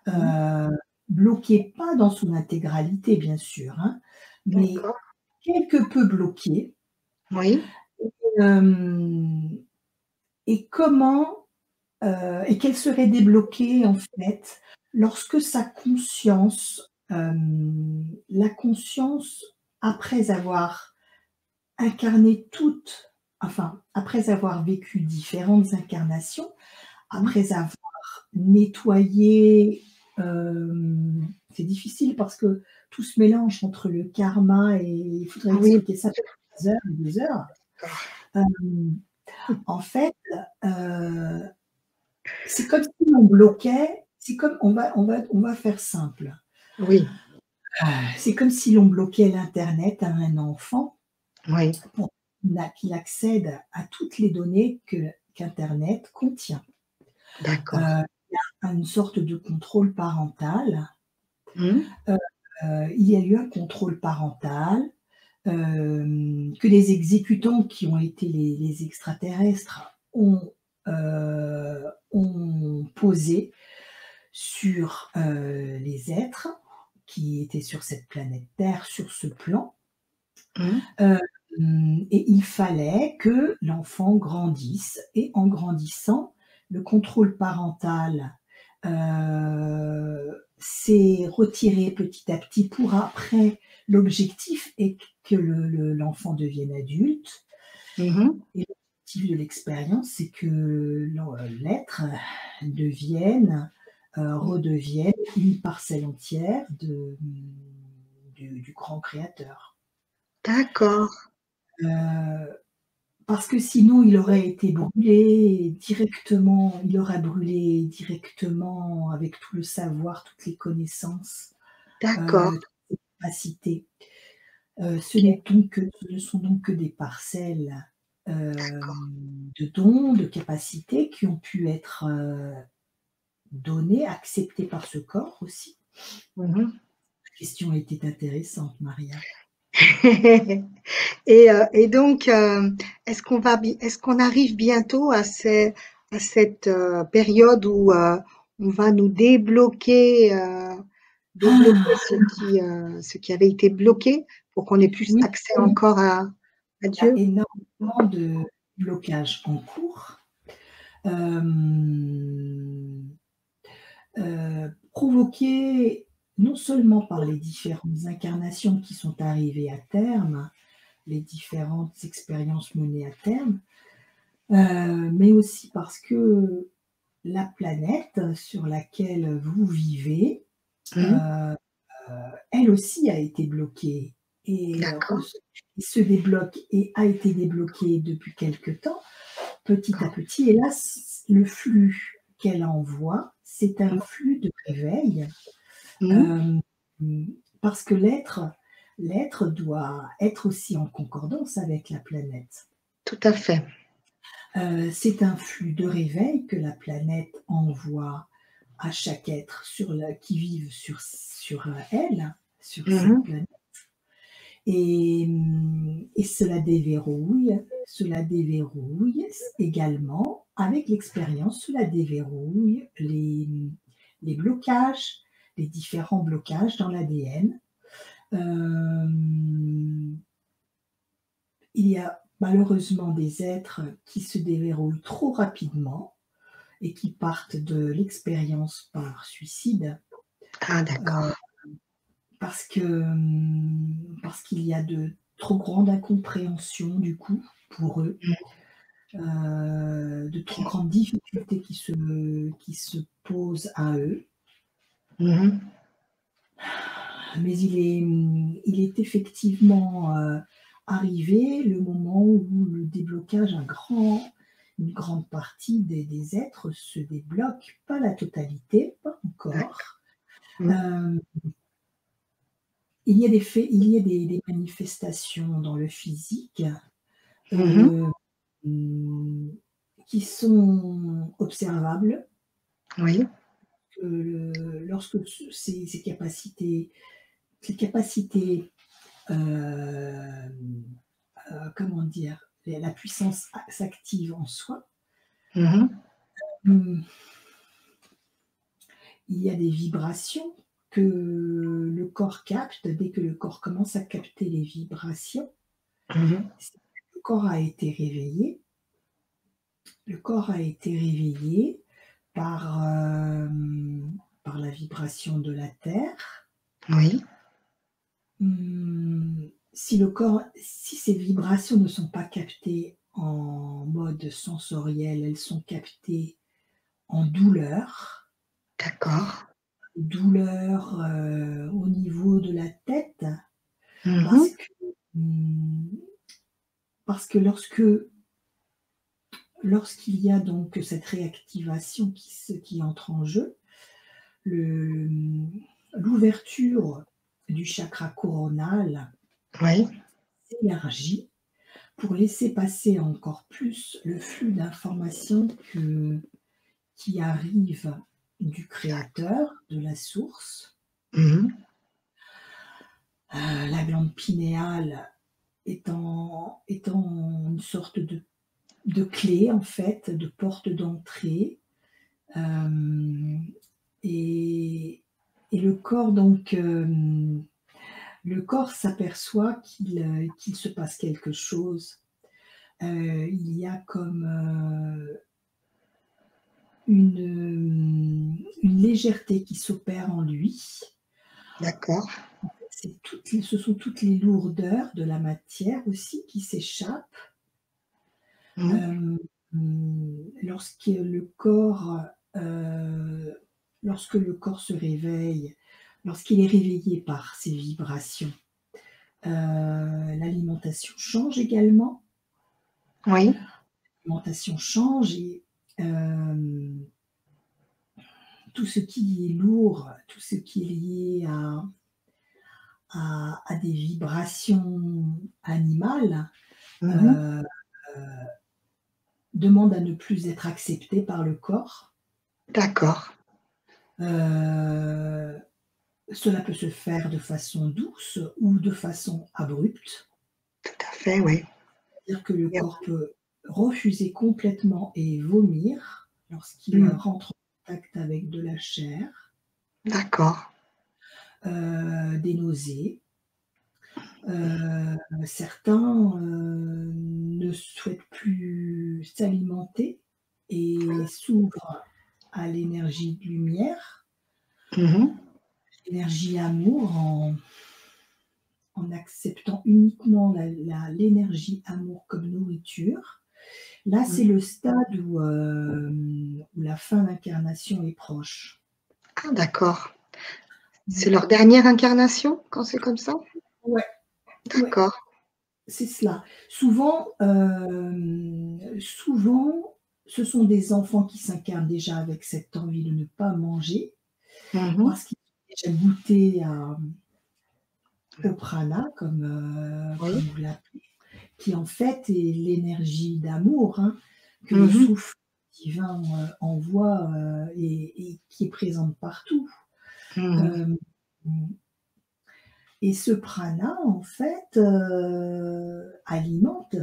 Mhm. euh, bloquée pas dans son intégralité bien sûr, hein, mais D'accord. quelque peu bloquée, Oui. euh, et comment et qu'elle serait débloquée en fait lorsque sa conscience, la conscience après avoir incarné enfin après avoir vécu différentes incarnations, Mhm. après avoir nettoyé, c'est difficile parce que tout se mélange entre le karma et il faudrait Oui. expliquer ça pendant des heures et des heures. D'accord. Hem, En fait, heu, c'est comme si on bloquait, c'est comme on va faire simple. Oui. C'est comme si l'on bloquait l'internet à un enfant Oui. pour qu'il accède à toutes les données que qu'Internet contient. D'accord. Il y a une sorte de contrôle parental. Mmh. Il y a eu un contrôle parental, que les exécutants qui ont été les extraterrestres ont posé sur, les êtres qui étaient sur cette planète Terre, sur ce plan. Mmh. Et il fallait que l'enfant grandisse et en grandissant, le contrôle parental, s'est retiré petit à petit pour après l'objectif est que l'enfant devienne adulte Mmh mh. et l'objectif de l'expérience, c'est que l'être devienne, redevienne une parcelle entière du grand créateur. D'accord. Heu Parce que sinon il aurait été brûlé directement, il aurait brûlé directement avec tout le savoir, toutes les connaissances, D'accord. toutes les capacités. OK. Ce ne sont donc que des parcelles, D'accord. de dons, de capacités qui ont pu être, données, acceptées par ce corps aussi. Mmh mh. La question était intéressante, Maria. Et donc, est-ce qu'on arrive bientôt à cette, période où, on va nous débloquer Ah! ce qui avait été bloqué pour qu'on ait plus Oui, accès encore à il y a Dieu? énormément de blocages en cours. Hem, Provoqués non seulement par les différentes incarnations qui sont arrivées à terme, les différentes expériences menées à terme, mais aussi parce que la planète sur laquelle vous vivez, Mmh. heu, elle aussi a été bloquée et D'accord, se débloque et a été débloquée depuis quelque temps. Petit à d'accord. petit et là, le flux qu'elle envoie, c'est un flux de réveil, Mmh. hem, parce que l'être doit être aussi en concordance avec la planète. Tout à fait. C'est un flux de réveil que la planète envoie à chaque être qui vive elle, sur Mmh cette mh. planète et cela déverrouille également avec l'expérience, cela déverrouille les blocages, les différents blocages dans l'ADN. Hem, il y a malheureusement des êtres qui se déverrouillent trop rapidement et qui partent de l'expérience par suicide, Ah d'accord. heu, parce qu'il y a de trop grande incompréhension du coup, pour eux, Mmh. de trop grandes difficultés qui se posent à eux. Mmh mh. Mais il est effectivement, arrivé le moment où le déblocage, une grande partie des êtres se débloque, pas la totalité, pas D'accord. encore. Mmh. Hem, il y a des faits il y a des manifestations dans le physique, Mmh mh. hem, qui sont observables, Oui. lorsque ces capacités, comment dire? La puissance s'active en soi. Mmh mh. Mmh, il y a des vibrations que le corps capte. Dès que le corps commence à capter les vibrations, Mmh mh. c'est que le corps a été réveillé. Le corps a été réveillé par, par la vibration de la terre. Oui. Si ces vibrations ne sont pas captées en mode sensoriel, elles sont captées en douleur. D'accord. Douleur, au niveau de la tête Mmh parce mh. que, mmh, parce que lorsqu'il y a donc cette réactivation qui entre en jeu, le, l'ouverture du chakra coronal Oui. s'élargit pour laisser passer encore plus le flux d'informations qui arrive du créateur, de la source. La glande pinéale étant une sorte de clé, en fait, de porte d'entrée. Et le corps, donc, le corps s'aperçoit qu'il se passe quelque chose. Il y a comme une légèreté qui s'opère en lui. D'accord. Ce sont toutes les lourdeurs de la matière aussi qui s'échappent. Lorsque le corps se réveille, lorsqu'il est réveillé par ces vibrations, l'alimentation change également. Oui. L'alimentation change et tout ce qui est lourd, tout ce qui est lié à des vibrations animales, demande à ne plus être accepté par le corps. D'accord. Cela peut se faire de façon douce ou de façon abrupte. Tout à fait, oui. C'est-à-dire que le corps peut refuser complètement et vomir lorsqu'il rentre en contact avec de la chair. D'accord. Des nausées. Certains ne souhaitent plus s'alimenter et s'ouvrent à l'énergie de lumière, l'énergie amour, en acceptant uniquement l'énergie amour comme nourriture. Là, c'est le stade où la fin d'incarnation est proche. Ah, d'accord. C'est leur dernière incarnation quand c'est comme ça? Ouais. D'accord. Ouais, c'est cela. Souvent, ce sont des enfants qui s'incarnent déjà avec cette envie de ne pas manger, parce qu'ils ont déjà goûté au prana, comme vous l'appelez, qui en fait est l'énergie d'amour que le souffle divin envoie et qui est présente partout. Et ce prana, en fait, alimente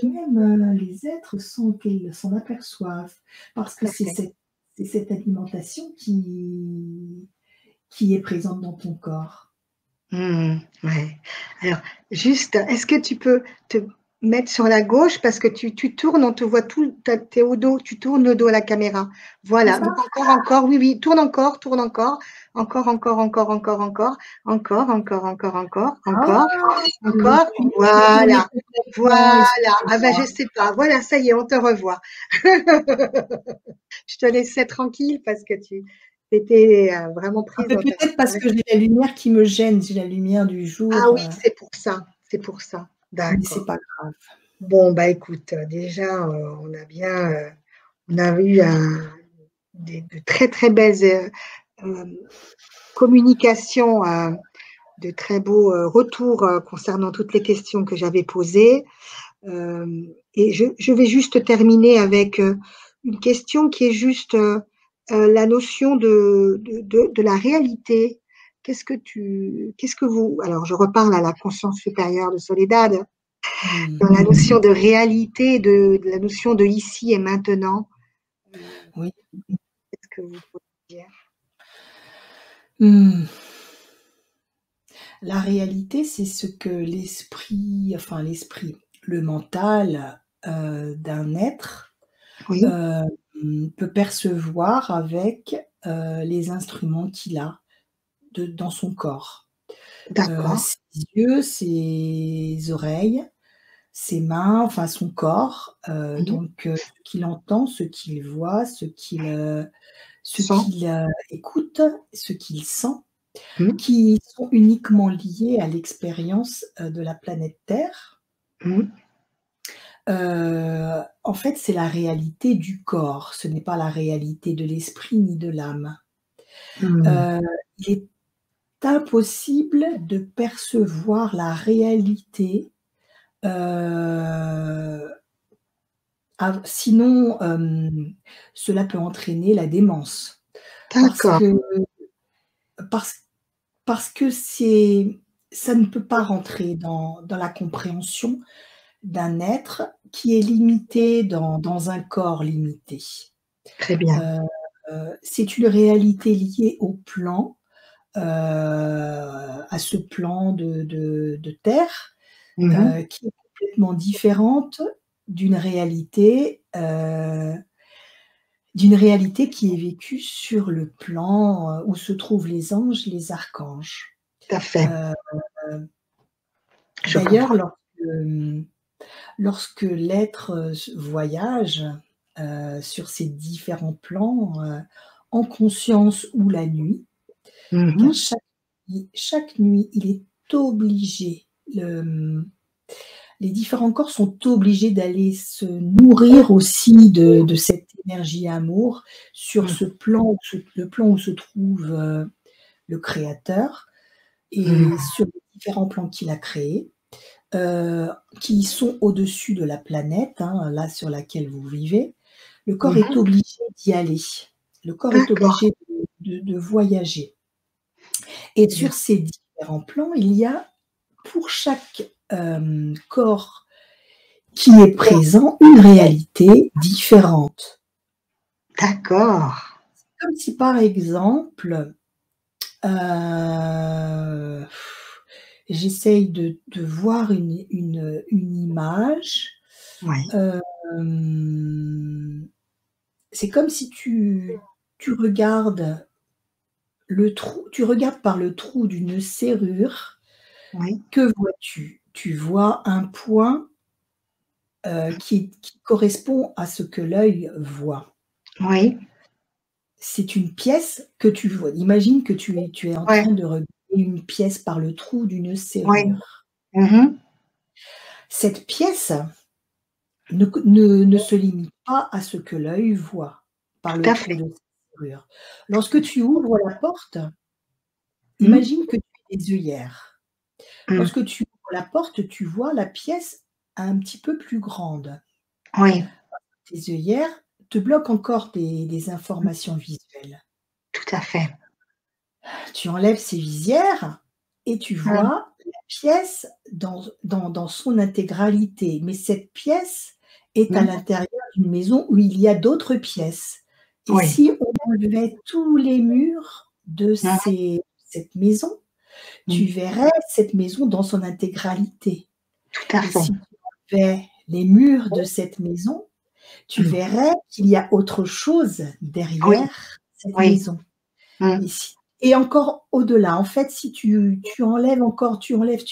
même les êtres sans qu'ils s'en aperçoivent. Parce que c'est cette alimentation qui est présente dans ton corps. Ouais. Alors, juste, est-ce que tu peux te mettre sur la gauche parce que tu tournes, on te voit tout, t'es au dos, tu tournes le dos à la caméra. Voilà. Donc encore, oui, tourne encore, encore, voilà. Ah ben je sais pas. Voilà, ça y est, on te revoit. Je te laissais tranquille parce que tu étais vraiment prise dans ta. Peut-être parce que j'ai la lumière qui me gêne, j'ai la lumière du jour. Ah oui, c'est pour ça. C'est pour ça. Mais c'est D'accord. pas grave. Bon, bah écoute, déjà, on a bien, on a eu de très très belles communications, de très beaux retours concernant toutes les questions que j'avais posées. Et je vais juste terminer avec une question qui est juste la notion de la réalité. Qu'est-ce que vous, alors je reparle à la conscience supérieure de Soledad, dans la notion de réalité, de la notion de ici et maintenant. Oui. Qu'est-ce que vous pouvez dire? La réalité, c'est ce que le mental d'un être peut percevoir avec les instruments qu'il a dans son corps. Ses yeux, ses oreilles, ses mains, enfin son corps, donc ce qu'il entend, ce qu'il voit, ce qu'il écoute, ce qu'il sent, qui sont uniquement liés à l'expérience de la planète Terre. En fait, c'est la réalité du corps, ce n'est pas la réalité de l'esprit ni de l'âme. Il est impossible de percevoir la réalité Sinon, cela peut entraîner la démence. Parce D'accord. que parce parce que ça ne peut pas rentrer dans la compréhension d'un être qui est limité dans un corps limité. Très bien. Heu c'est une réalité liée au plan, à ce plan de terre, Mmh. qui est complètement différente d'une réalité, qui est vécue sur le plan, où se trouvent les anges, les archanges. Tout à fait. Heu, Je d'ailleurs, comprends. lorsque l'être, voyage, sur ces différents plans, en conscience ou la nuit, eh bien, Mmh. chaque nuit, il est obligé, les différents corps sont obligés d'aller se nourrir aussi de cette énergie amour sur Mmh. ce plan, le plan où se trouve, le créateur et Mmh. sur les différents plans qu'il a créés, heu, qui sont au-dessus de la planète, hein, là sur laquelle vous vivez. Le corps est Mmh. obligé d'y aller. Le corps est D'accord. obligé de voyager et Bien. sur ces différents plans, il y a pour chaque, corps qui est présent, une réalité différente. D'accord. Comme si par exemple, heu, j'essaye de voir une image, Oui. hem, c'est comme si tu regardes tu regardes par le trou d'une serrure. Oui. Que vois-tu? Tu vois un point, qui correspond à ce que l'œil voit. Oui. C'est une pièce que tu vois. Imagine que tu es en Ouais. train de regarder une pièce par le trou d'une Oui. serrure. Mmh. Cette pièce ne se limite pas à ce que l'œil voit par Tout le à trou fait. de cette serrure. Tout à Lorsque fait. tu ouvres la porte, Mmh. imagine que tu aies des œillères. Mmh. Lorsque tu ouvres la porte, tu vois la pièce un petit peu plus grande. Oui. Tes œillères te bloquent encore des Mmh. informations visuelles. Tout à fait. Tu enlèves ces visières et tu Mmh. vois la pièce dans son intégralité. Mais cette pièce est à Mmh. l'intérieur d'une maison où il y a d'autres pièces. Et Oui. si on enlevait tous les murs de Mmh. cette maison, tu Mmh. verrais cette maison dans son intégralité. Tout à Et fait. si tu enlevais les murs de cette maison, tu Mmh. verrais qu'il y a autre chose Oui. derrière cette Oui. maison. Mmh. Et encore au-delà, en fait, si tu enlèves encore, tu enlèves,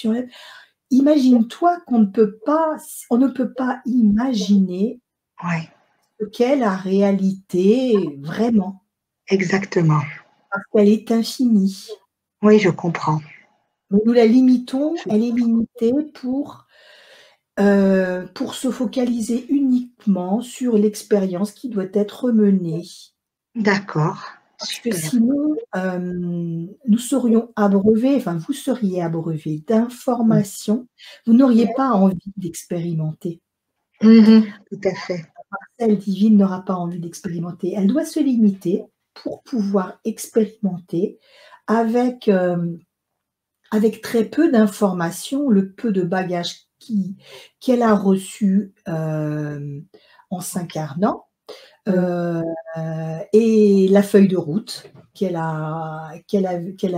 imagine-toi on ne peut pas imaginer Ouais. ce qu'est la réalité vraiment, Exactement. parce qu'elle est infinie. Oui, je comprends. Mais nous la limitons, Je elle est limitée pour se focaliser uniquement sur l'expérience qui doit être menée. d'accord. Parce que Super. sinon, nous serions abreuvés, enfin vous seriez abreuvés Mmh. d'informations, vous n'auriez pas envie d'expérimenter. Mmh. Tout à fait. Celle divine n'aura pas envie d'expérimenter. Elle doit se limiter pour pouvoir expérimenter avec, avec très peu d'informations, le peu de bagages qu'elle a reçu, en s'incarnant. Mmh. Heu et la feuille de route qu'elle a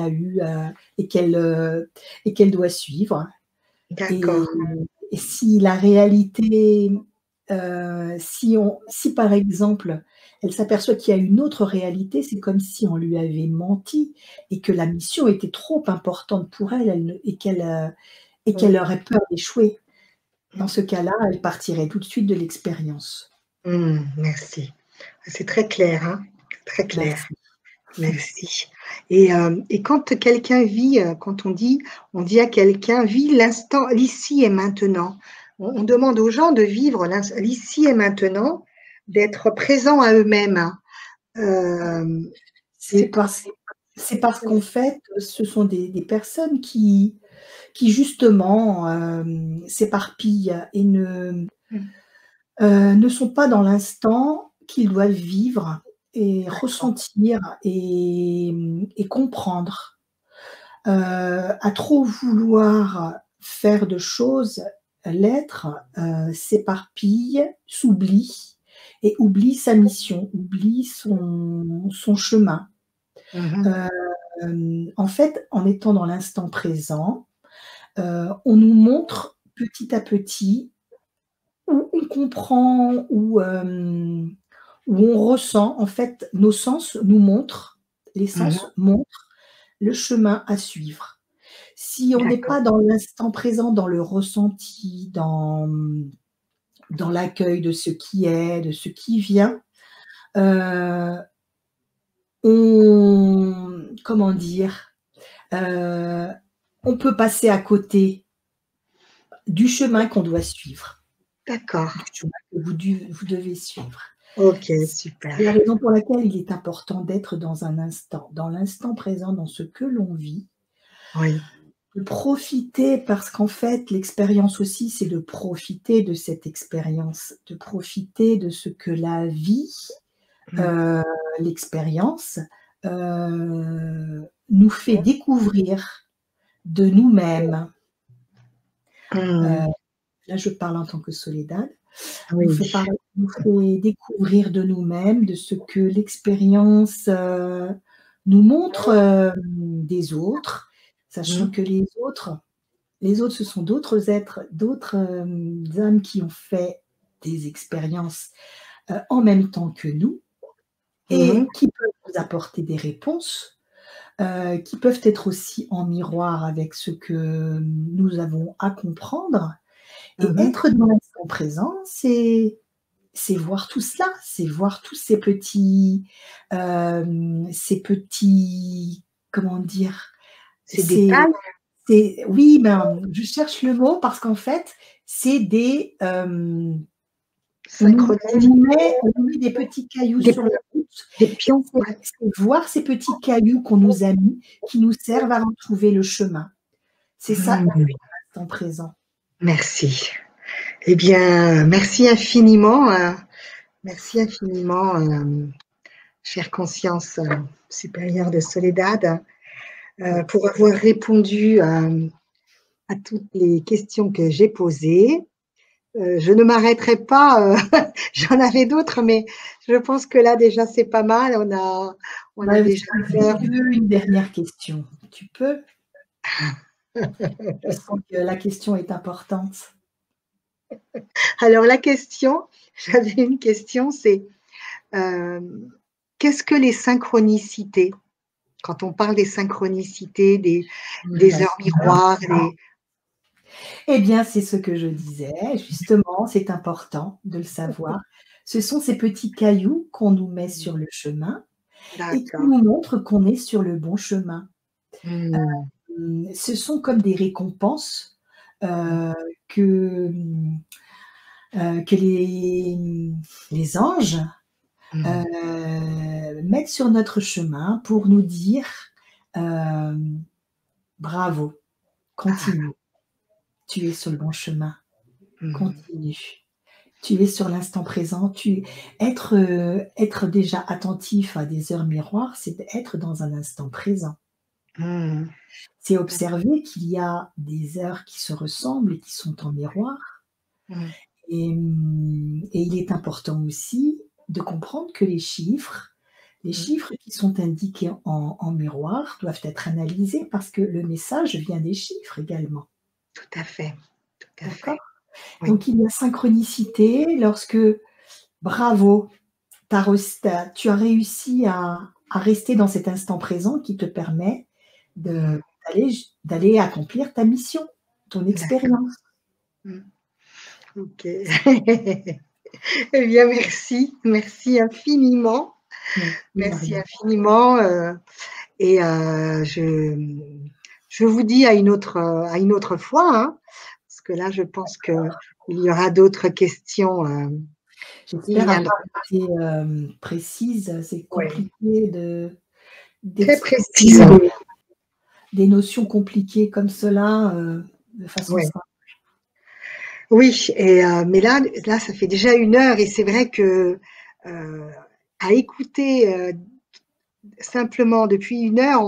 eue, et qu'elle doit suivre et D'accord. et si la réalité, si par exemple, elle s'aperçoit qu'il y a une autre réalité, c'est comme si on lui avait menti et que la mission était trop importante pour elle, elle ne et qu'elle Mmh. aurait peur d'échouer. Dans Mmh. ce cas-là, elle partirait tout de suite de l'expérience. Mmh. Merci. C'est très clair, hein? Très clair. Merci. Merci et quand quelqu'un vit, quand on dit à quelqu'un: «Vis l'instant, l'ici et maintenant». On demande aux gens de vivre l'ici et maintenant, d'être présents à eux-mêmes, hein. C'est C'est parce c'est parce qu'en fait, ce sont des personnes qui justement s'éparpillent et ne sont pas dans l'instant qu'ils doivent vivre et D'accord. ressentir et comprendre. À trop vouloir faire de choses, l'être s'éparpille, s'oublie et oublie sa mission, oublie son chemin. Mhm. En fait, en étant dans l'instant présent, on nous montre petit à petit où on comprend, où on ressent. En fait, nos sens nous montrent, les Mhm. sens montrent le chemin à suivre. Si on n'est D'accord. pas dans l'instant présent, dans le ressenti, dans l'accueil de ce qui est, de ce qui vient, heu, comment dire? Heu, on peut passer à côté du chemin qu'on doit suivre, D'accord. du chemin que vous devez suivre. Ok, C'est super. la raison pour laquelle il est important d'être dans l'instant présent, dans ce que l'on vit, Oui. de profiter parce qu'en fait, l'expérience aussi, c'est de profiter de cette expérience, de profiter de ce que la vie, Mm. heu, l'expérience, nous fait découvrir de nous-mêmes. Mm. Heu, là, je parle en tant que Soledad. Oui. Nous fait découvrir de nous-mêmes, de ce que l'expérience, nous montre, des autres, sachant Mm. que les autres, ce sont d'autres êtres, d'autres, âmes qui ont fait des expériences, en même temps que nous Mhm. et qui peuvent nous apporter des réponses, qui peuvent être aussi en miroir avec ce que nous avons à comprendre et Mhm. être dans l'instant présent, c'est voir tout cela, c'est voir tous ces petits, comment dire? Ces C'est détails. oui, ben, je cherche le mot parce qu'en fait, c'est des, Synchronicité. on nous met des petits cailloux Des, sur la route des et pions. Ouais. c'est voir ces petits cailloux qu'on nous a mis, qui nous servent à retrouver le chemin. C'est ça, Mm. l'instant présent. Merci. Eh bien, merci infiniment. Merci infiniment, chère conscience supérieure de Soledad, pour avoir répondu à toutes les questions que j'ai posées. Je ne m'arrêterai pas, j'en avais d'autres, mais je pense que là déjà c'est pas mal. On a Ouais, déjà si l'heure. tu veux une dernière question, tu peux? Je sens que la question est importante. Alors la question, j'avais une question, c'est euh, qu'est-ce que les synchronicités? Quand on parle des synchronicités, des heures D'accord. miroirs, Eh bien, c'est ce que je disais, justement, c'est important de le savoir. Ce sont ces petits cailloux qu'on nous met sur le chemin et qui d'accord. nous montrent qu'on est sur le bon chemin. Hmm. Ce sont comme des récompenses, heu, que, que les anges, Hmm. mettent sur notre chemin pour nous dire, hem: «Bravo, Ah, continue, tu es sur le bon chemin, hmm. continue». Tu es sur l'instant présent, être déjà attentif à des heures miroirs, c'est être dans un instant présent. Hmm. C'est observer qu'il y a des heures qui se ressemblent et qui sont en miroir Hmm. et il est important aussi de comprendre que les Hmm. chiffres qui sont indiqués en miroir doivent être analysés parce que le message vient des chiffres également, Tout à fait, tout à d'accord? fait. Oui. Donc il y a synchronicité lorsque bravo, tu as réussi à rester dans cet instant présent qui te permet Hmm. d'aller accomplir ta mission, ton D'accord. expérience. Hmm. Ok. Eh bien, merci, merci infiniment, De merci rien. infiniment. Et je vous dis à une autre fois, hein, parce que là, je pense qu'il y aura d'autres questions qui J'espère avoir viendront. été, précise. C'est Oui, compliqué très d'expliquer précise. des notions compliquées comme cela, de façon Ouais. simple. Oui, mais là, ça fait déjà 1 heure et c'est vrai que, heu, à écouter, simplement depuis 1 heure,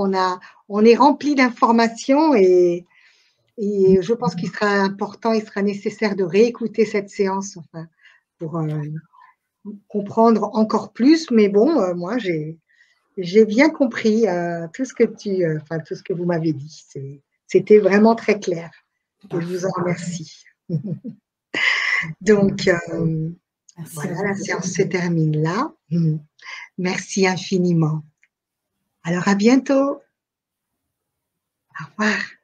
on est rempli d'informations et je pense qu'il sera important, il sera nécessaire de réécouter cette séance, enfin, pour, comprendre encore plus. Mais bon, moi, j'ai bien compris, tout ce que enfin, tout ce que vous m'avez dit. C'était vraiment très clair et je vous en Parfait. remercie. Donc, Merci à voilà, vous. la séance se termine là. Merci infiniment. Alors à bientôt. Au revoir.